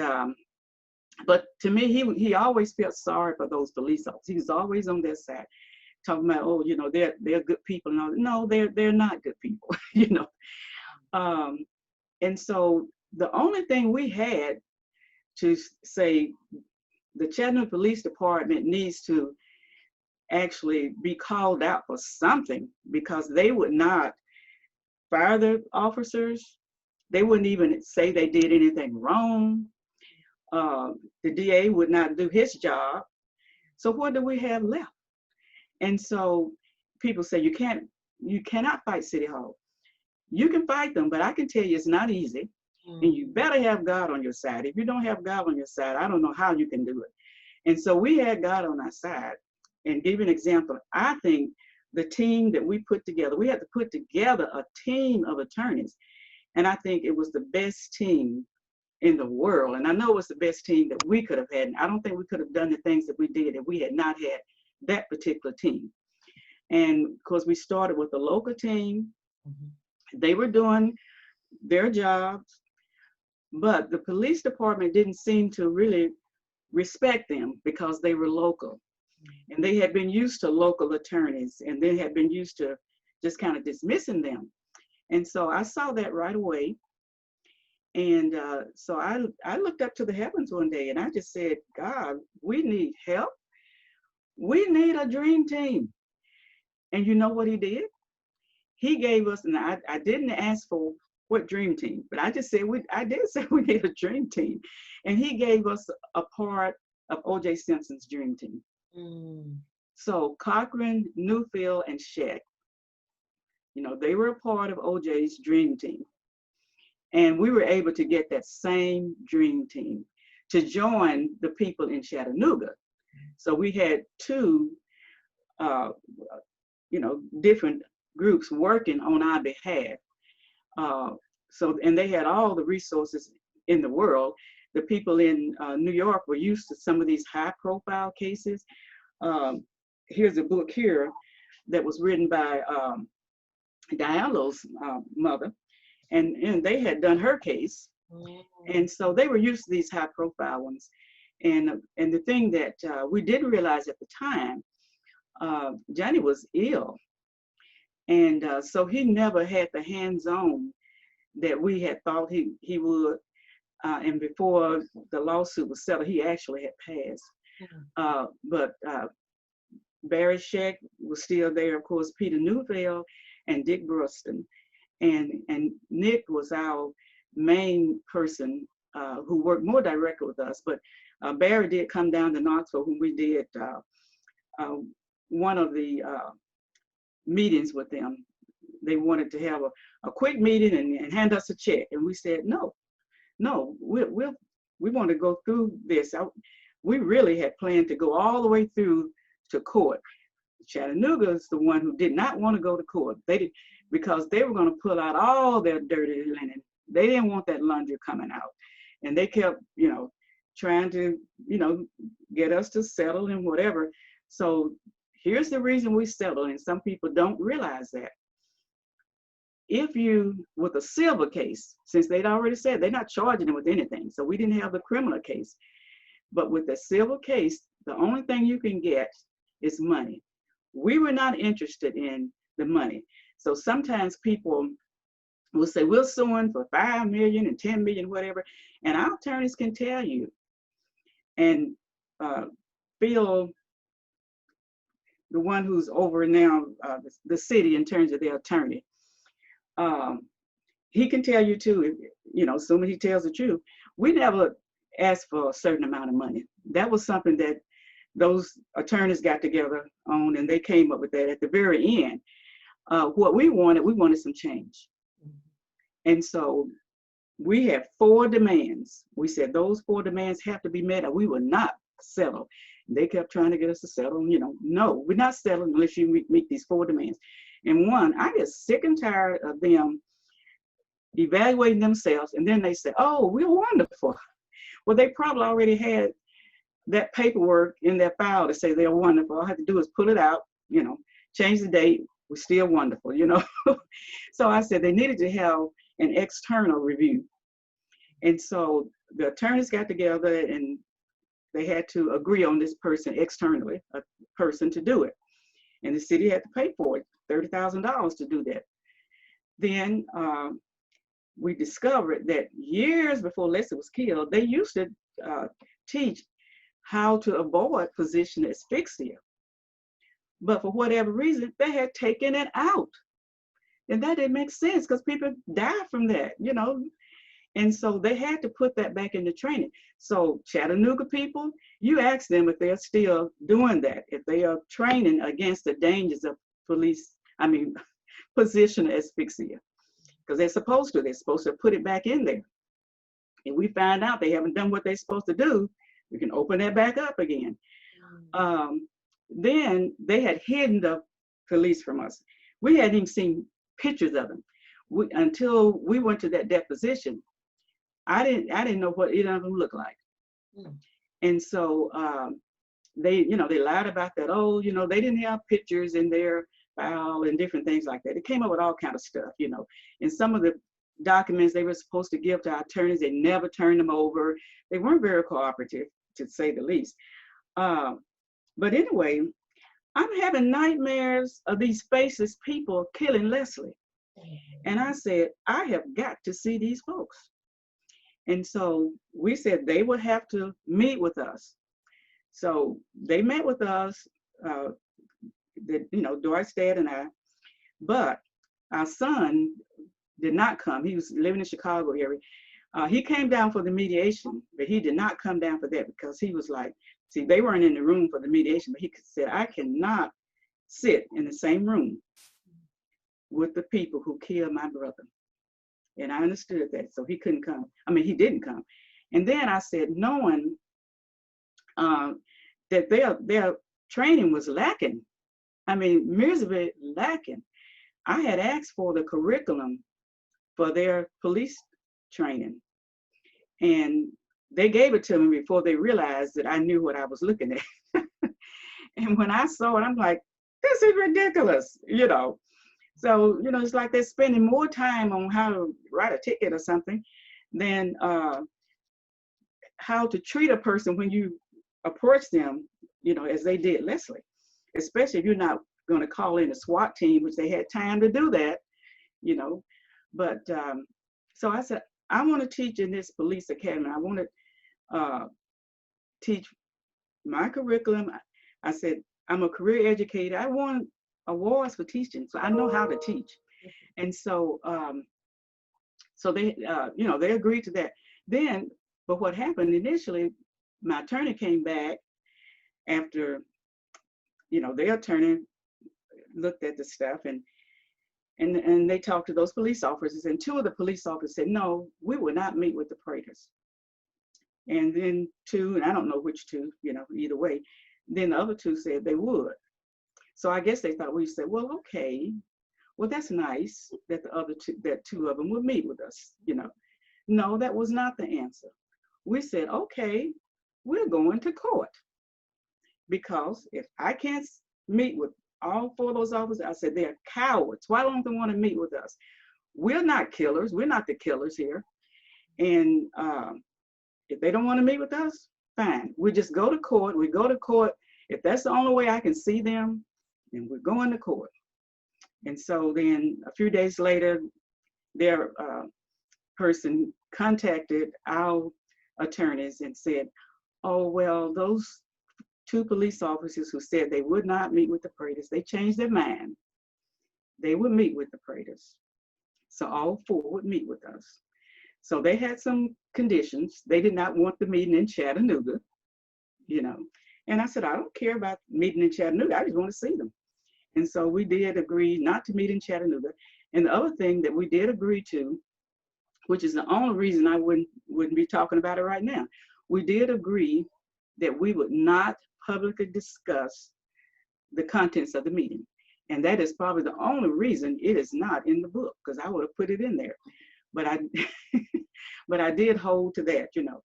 but to me, he always felt sorry for those police officers. He was always on their side, talking about, oh, they're good people and all. No, they're not good people, Um, and so the only thing we had to say, the Chattanooga Police Department needs to actually be called out for something, because they would not fire the officers. They wouldn't even say they did anything wrong. The DA would not do his job. So what do we have left? And so people say you cannot fight City Hall. You can fight them, but I can tell you it's not easy. And you better have God on your side. If you don't have God on your side, I don't know how you can do it. And so we had God on our side. And give you an example, I think the team that we put together, we had to put together a team of attorneys. And I think it was the best team in the world. And I know it was the best team that we could have had. And I don't think we could have done the things that we did if we had not had that particular team. And of course, we started with a local team. They were doing their jobs, but the police department didn't seem to really respect them because they were local. And they had been used to local attorneys, and they had been used to just kind of dismissing them. And so I saw that right away. And so I looked up to the heavens one day and I just said, God, we need help. We need a dream team. And you know what he did? He gave us, and I didn't ask for what dream team, but I just said, I did say we need a dream team. And he gave us a part of O.J. Simpson's dream team. So Cochran, Newfield, and Sheck, they were a part of O.J.'s dream team. And we were able to get that same dream team to join the people in Chattanooga. So we had two, different groups working on our behalf. And they had all the resources in the world. The people in New York were used to some of these high-profile cases. Here's a book here that was written by Diallo's mother, and they had done her case. And so they were used to these high-profile ones. And the thing that we didn't realize at the time, Johnny was ill. And so he never had the hands-on that we had thought he would. And before the lawsuit was settled, he actually had passed. But Barry Sheck was still there, of course, Peter Newfield and Dick Bruston. And Nick was our main person who worked more directly with us. But Barry did come down to Knoxville when we did one of the meetings with them. They wanted to have a quick meeting and hand us a check. And we said, no, we want to go through this. We really had planned to go all the way through to court. Chattanooga is the one who did not want to go to court. Because they were going to pull out all their dirty linen. They didn't want that laundry coming out. And they kept, trying to, get us to settle and whatever. So here's the reason we settled, and some people don't realize that. If you, with a civil case, since they'd already said they're not charging them with anything, so we didn't have the criminal case. But with the civil case, the only thing you can get is money. We were not interested in the money. So sometimes people will say, we're suing for 5 million and 10 million, whatever. And our attorneys can tell you. And Phil, the one who's over now, the city in terms of their attorney, he can tell you too, assuming he tells the truth. We never asked for a certain amount of money. That was something that those attorneys got together on, and they came up with that at the very end. What we wanted some change. And so we had 4 demands. We said those 4 demands have to be met or we will not settle. They kept trying to get us to settle. No, we're not settling unless you meet these 4 demands. And one, I get sick and tired of them evaluating themselves, and then they say, oh, we're wonderful. Well, they probably already had that paperwork in their file to say they're wonderful. All I have to do is pull it out, change the date. We're still wonderful. So I said they needed to have an external review. And so the attorneys got together and they had to agree on this person externally, a person to do it. And the city had to pay for it, $30,000 to do that. Then we discovered that years before Leslie was killed, they used to teach how to avoid position asphyxia. But for whatever reason, they had taken it out. And that didn't make sense because people die from that, And so they had to put that back into training. So Chattanooga people, you ask them if they're still doing that, if they are training against the dangers of position asphyxia. Because they're supposed to. They're supposed to put it back in there. And we find out they haven't done what they're supposed to do, we can open that back up again. Then they had hidden the police from us. We hadn't even seen pictures of them. Until we went to that deposition, I didn't know what either of them looked like. And so they lied about that. Oh, they didn't have pictures in their file and different things like that. They came up with all kind of stuff, And some of the documents they were supposed to give to our attorneys, they never turned them over. They weren't very cooperative, to say the least. But anyway, I'm having nightmares of these faceless people killing Leslie. And I said, I have got to see these folks. And so we said they would have to meet with us. So they met with us, Doris Dad and I, but our son did not come. He was living in Chicago area. He came down for the mediation, but he did not come down for that because he was like, see, they weren't in the room for the mediation, but he said, I cannot sit in the same room with the people who killed my brother. And I understood that, so he couldn't come. He didn't come. And then I said, knowing that their training was lacking, miserably lacking, I had asked for the curriculum for their police training. And they gave it to me before they realized that I knew what I was looking at. And when I saw it, I'm like, this is ridiculous, So, it's like they're spending more time on how to write a ticket or something than how to treat a person when you approach them, as they did Leslie, especially if you're not going to call in a SWAT team, which they had time to do that, But so I said, I want to teach in this police academy. I want to teach my curriculum. I said, I'm a career educator. I won awards for teaching, so I know how to teach. And so, so they, they agreed to that. Then, but what happened initially, my attorney came back after, their attorney looked at the stuff and they talked to those police officers, and 2 of the police officers said, no, we will not meet with the Praters. And then 2, and I don't know which 2, either way, then the other 2 said they would. So I guess they thought, we said, well, okay, well, that's nice that the other 2, that 2 of them would meet with us, No, that was not the answer. We said, okay, we're going to court. Because if I can't meet with all 4 of those officers, I said, they're cowards. Why don't they want to meet with us? We're not killers. We're not the killers here. And if they don't want to meet with us, fine. We just go to court. We go to court. If that's the only way I can see them, then we're going to court. And so then a few days later, their person contacted our attorneys and said, oh, well, those 2 police officers who said they would not meet with the Praters, they changed their mind. They would meet with the Praters. So all 4 would meet with us. So they had some conditions. They did not want the meeting in Chattanooga, And I said, I don't care about meeting in Chattanooga. I just want to see them. And so we did agree not to meet in Chattanooga. And the other thing that we did agree to, which is the only reason I wouldn't be talking about it right now, we did agree that we would not publicly discuss the contents of the meeting. And that is probably the only reason it is not in the book, because I would have put it in there. But I, but I did hold to that, you know.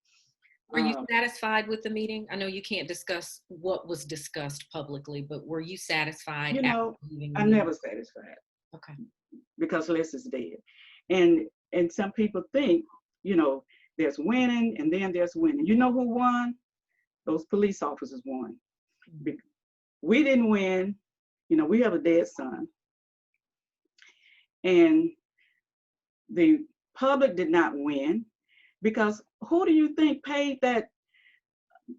Were you satisfied with the meeting? I know you can't discuss what was discussed publicly, but were you satisfied You after know, leaving the I'm meeting? never satisfied Okay. because Les is dead. And some people think, you know, there's winning and then there's winning. You know who won? Those police officers won. We didn't win. You know, we have a dead son. And the public did not win because who do you think paid that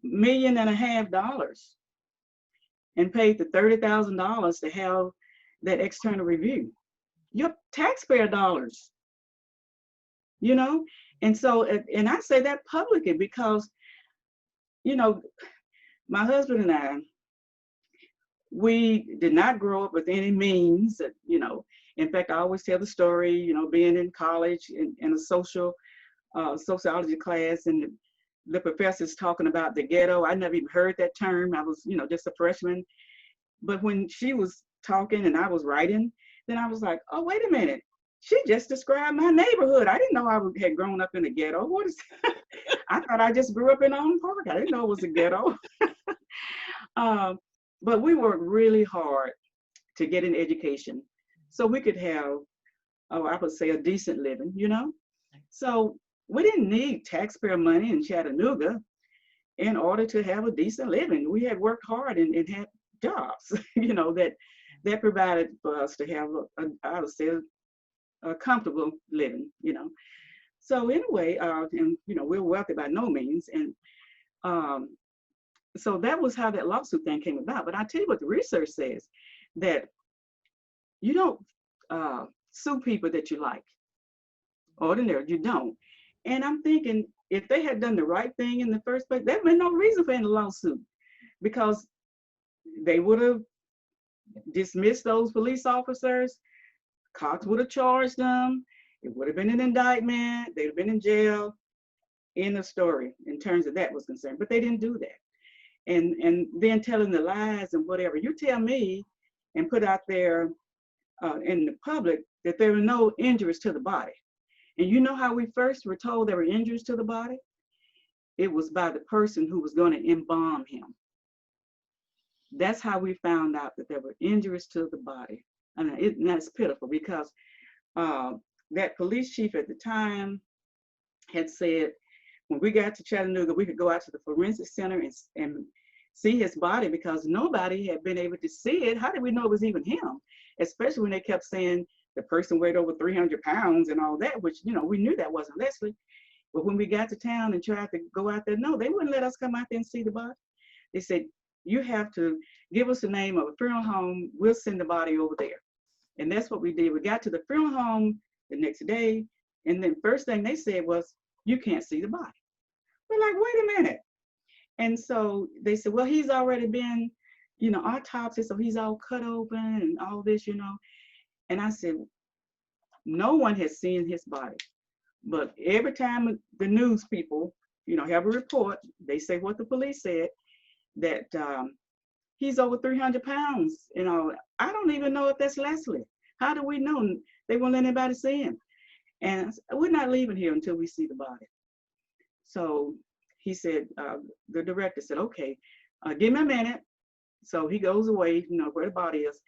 $1.5 million and paid the $30,000 to have that external review? Your taxpayer dollars, you know? And so, and I say that publicly because, you know, my husband and I, we did not grow up with any means, you know. In fact, I always tell the story, you know, being in college in a sociology class, and the professors talking about the ghetto. I never even heard that term. I was, you know, just a freshman. But when she was talking and I was writing, then I was like, oh, wait a minute. She just described my neighborhood. I didn't know I had grown up in a ghetto. What is I thought I just grew up in Allen Park. I didn't know it was a ghetto. But we worked really hard to get an education so we could have, oh, I would say, a decent living, you know? So we didn't need taxpayer money in Chattanooga in order to have a decent living. We had worked hard and had jobs, you know, that provided for us to have, I would say, a comfortable living, you know. So anyway, and, you know, we're wealthy by no means. And so that was how that lawsuit thing came about. But I tell you what the research says, that you don't sue people that you like. Ordinary, you don't. And I'm thinking, if they had done the right thing in the first place, there'd been no reason for any lawsuit, because they would have dismissed those police officers, cops would have charged them, it would have been an indictment, they'd have been in jail, end of story in terms of that was concerned. But they didn't do that. And then telling the lies and whatever. You tell me and put out there in the public that there were no injuries to the body. And you know how we first were told there were injuries to the body? It was by the person who was going to embalm him. That's how we found out that there were injuries to the body. And that's pitiful, because that police chief at the time had said, when we got to Chattanooga, we could go out to the forensic center and see his body, because nobody had been able to see it. How did we know it was even him? Especially when they kept saying the person weighed over 300 pounds and all that, which, you know, we knew that wasn't Leslie. But when we got to town and tried to go out there, no, they wouldn't let us come out there and see the body. They said, you have to give us the name of a funeral home. We'll send the body over there. And that's what we did. We got to the funeral home the next day. And then first thing they said was, you can't see the body. We're like, wait a minute. And so they said, well, he's already been, you know, autopsy, so he's all cut open and all this, you know. And I said, no one has seen his body. But every time the news people, you know, have a report, they say what the police said, that he's over 300 pounds. You know, I don't even know if that's Leslie. How do we know? They won't let anybody see him. And I said, we're not leaving here until we see the body. So he said, the director said, okay, give me a minute. So he goes away, you know, where the body is,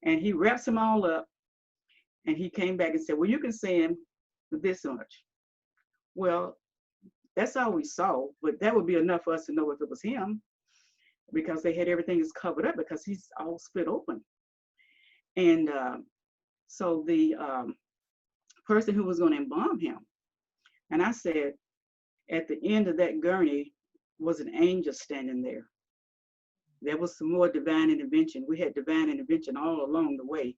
and he wraps them all up. And he came back and said, well, you can see him with this much. Well, that's all we saw, but that would be enough for us to know if it was him, because they had everything is covered up because he's all split open. And so the person who was going to embalm him, and I said, at the end of that gurney was an angel standing there. There was some more divine intervention. We had divine intervention all along the way.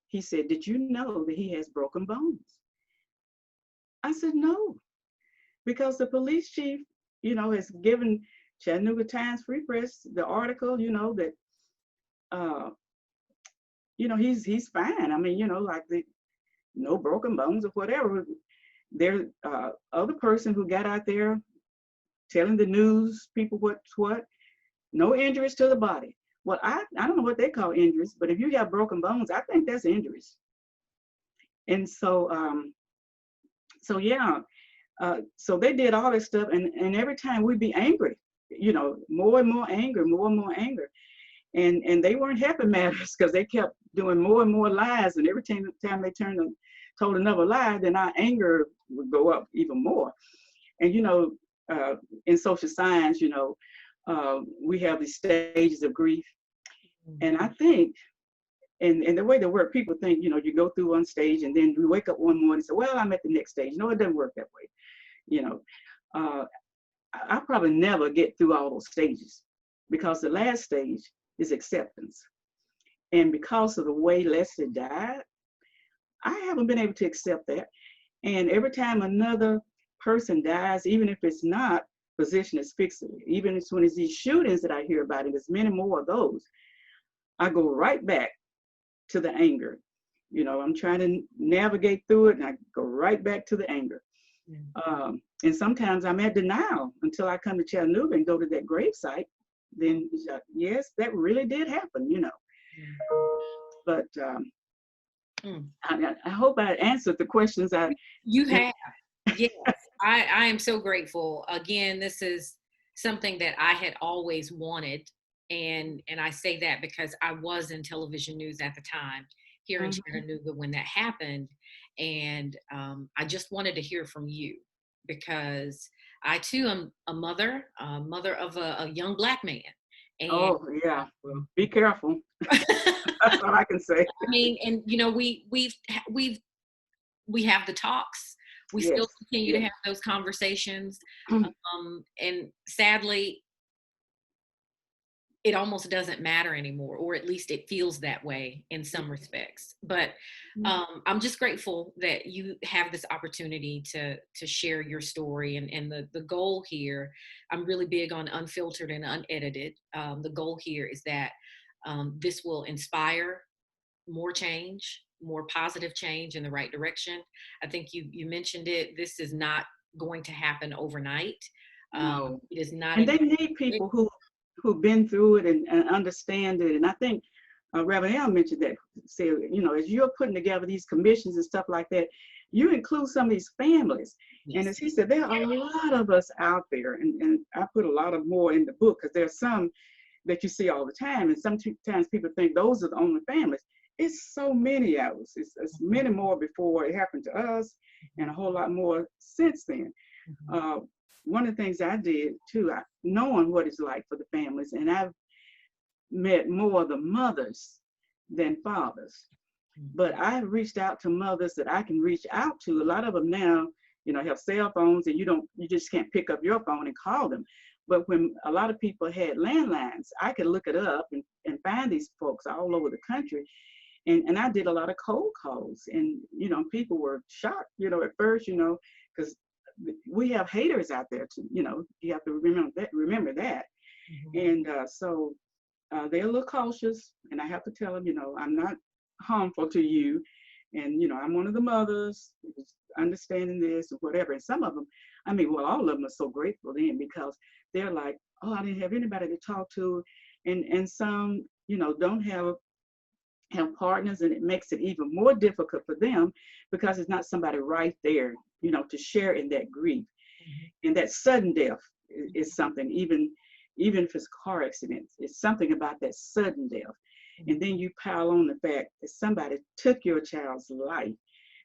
He said, did you know that he has broken bones? I said, no, because the police chief, you know, has given Chattanooga Times Free Press the article, you know, that, you know, he's fine. I mean, you know, like no broken bones or whatever. There, other person who got out there telling the news people what's what. No injuries to the body. Well, I don't know what they call injuries, but if you have broken bones, I think that's injuries. And so yeah, so they did all this stuff, and every time we'd be angry, more and more anger, more and more anger, and they weren't helping matters because they kept doing more and more lies, and every time they told another lie, then our anger would go up even more. And in social science, we have these stages of grief, and I think, and the way they work, people think, you go through one stage and then you wake up one morning and say, well, I'm at the next stage. No, it doesn't work that way. Uh, I probably never get through all those stages, because the last stage is acceptance. And because of the way Leslie died, I haven't been able to accept that. And every time another person dies, even if it's not position asphyxia, even when it's these shootings that I hear about, and there's many more of those, I go right back to the anger. I'm trying to navigate through it, and I go right back to the anger. And sometimes I'm at denial until I come to Chattanooga and go to that gravesite. Then, yes, that really did happen, But I hope I answered the questions. You have. Yes, I am so grateful. Again, this is something that I had always wanted. And I say that because I was in television news at the time here in Chattanooga when that happened. And I just wanted to hear from you, because I too am a mother of a young Black man. And oh yeah, well, be careful. That's all I can say. I mean, and we have the talks. We Yes. still continue to have those conversations. And sadly, it almost doesn't matter anymore, or at least it feels that way in some respects. But I'm just grateful that you have this opportunity to share your story. And the goal here, I'm really big on unfiltered and unedited. The goal here is that this will inspire more change, more positive change in the right direction. I think you mentioned it. This is not going to happen overnight. No. It is not. And they need people who've been through it and understand it. And I think Reverend Al mentioned that, say, as you're putting together these commissions and stuff like that, you include some of these families. Yes. And as he said, there are a lot of us out there, and I put a lot of more in the book, because there's some that you see all the time, and sometimes people think those are the only families. It's so many of us. It's many more before it happened to us, and a whole lot more since then. One of the things I did too, knowing what it's like for the families, and I've met more of the mothers than fathers, but I've reached out to mothers that I can reach out to. A lot of them now, have cell phones, and you just can't pick up your phone and call them. But when a lot of people had landlines, I could look it up and find these folks all over the country. And I did a lot of cold calls, and people were shocked, at first, because we have haters out there too. You have to remember that. And so they're a little cautious, and I have to tell them, I'm not harmful to you, and I'm one of the mothers understanding this or whatever. And some of them, all of them are so grateful then, because they're like, oh, I didn't have anybody to talk to, and some don't have partners, and it makes it even more difficult for them, because it's not somebody right there, to share in that grief. And that sudden death is something, even if it's car accidents, it's something about that sudden death. And then you pile on the fact that somebody took your child's life,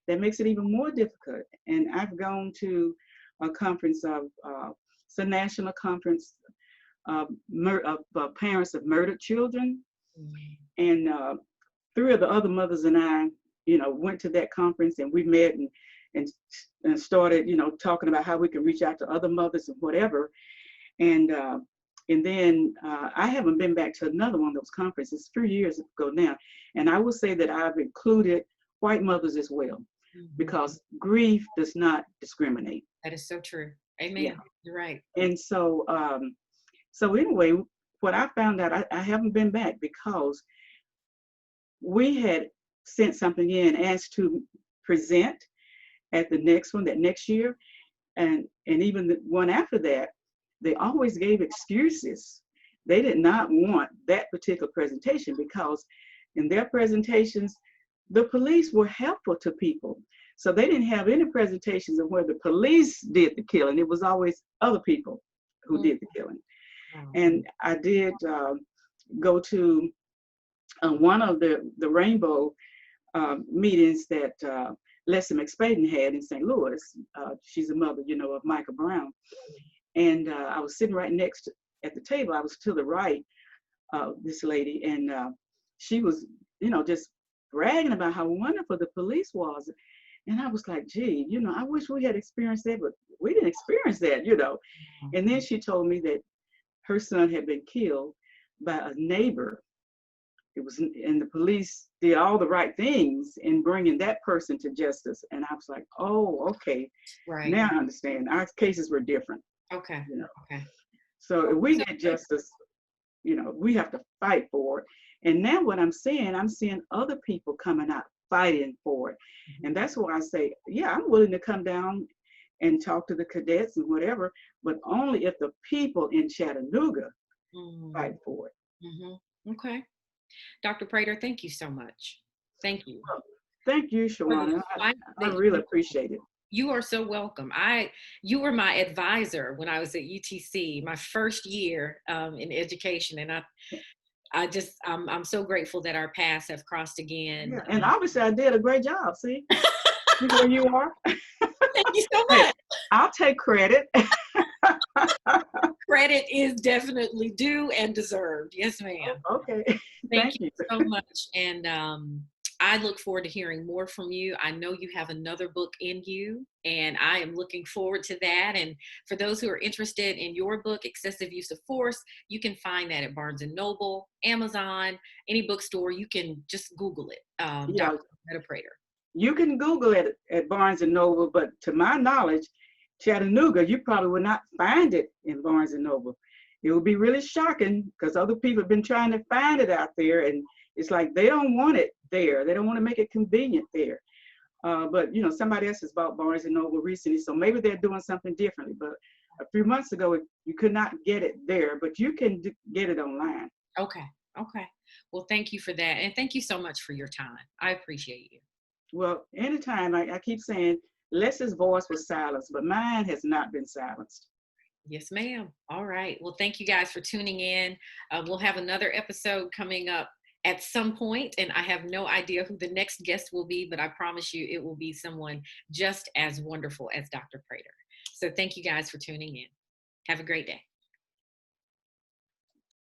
that makes it even more difficult. And I've gone to a conference it's a national conference of parents of murdered children. And 3 of the other mothers and I, went to that conference, and we met and started, talking about how we can reach out to other mothers and whatever. And then I haven't been back to another one of those conferences, 3 years ago now. And I will say that I've included white mothers as well, because grief does not discriminate. That is so true. Amen. Yeah. You're right. And so, anyway, what I found out, I haven't been back, because we had sent something in, asked to present at the next one, that next year. And even the one after that, they always gave excuses. They did not want that particular presentation because in their presentations, the police were helpful to people. So they didn't have any presentations of where the police did the killing. It was always other people who Mm. did the killing. Wow. And I did go to one of the Rainbow meetings that Leslie McSpaden had in St. Louis. She's a mother, you know, of Michael Brown. And I was sitting right next at the table. I was to the right of this lady, and she was, you know, just bragging about how wonderful the police was. And I was like, gee, you know, I wish we had experienced that, but we didn't experience that, you know. And then she told me that her son had been killed by a neighbor. It was, and the police did all the right things in bringing that person to justice. And I was like, oh, okay, Right. now I understand. Our cases were different, Okay. you know. Okay. So if we So, get justice, you know, we have to fight for it. And now what I'm seeing other people coming out fighting for it. And that's why I say, yeah, I'm willing to come down and talk to the cadets and whatever, but only if the people in Chattanooga fight for it. okay. Dr. Prater, thank you so much. Thank you Well, thank you, for the Shawana. fight I that really appreciate it. you are so welcome. You were my advisor when I was at UTC, my first year in education, and I'm so grateful that our paths have crossed again. Yeah, and obviously I did a great job. See where you are. Thank you so Hey, much. I'll take credit. Credit is definitely due and deserved. Yes, ma'am. Okay, Thank thank you you. so much. And I look forward to hearing more from you. I know you have another book in you, and I am looking forward to that. And for those who are interested in your book, Excessive Use of Force, you can find that at Barnes and Noble, Amazon, any bookstore. You can just Google it, Yeah, Dr. Loretta Prater. you can Google it at Barnes and Noble, but to my knowledge, Chattanooga, you probably would not find it in Barnes and Noble. It would be really shocking because other people have been trying to find it out there, and it's like they don't want it there. They don't want to make it convenient there. But you know, somebody else has bought Barnes and Noble recently, so maybe they're doing something differently. But a few months ago, you could not get it there, but you can get it online. Okay. Okay. Well, thank you for that. And thank you so much for your time. I appreciate you. Well, anytime I keep saying Leslie's voice was silenced, but mine has not been silenced. Yes, ma'am. All right. Well, thank you guys for tuning in. We'll have another episode coming up at some point, and I have no idea who the next guest will be, but I promise you it will be someone just as wonderful as Dr. Prater. So thank you guys for tuning in. Have a great day.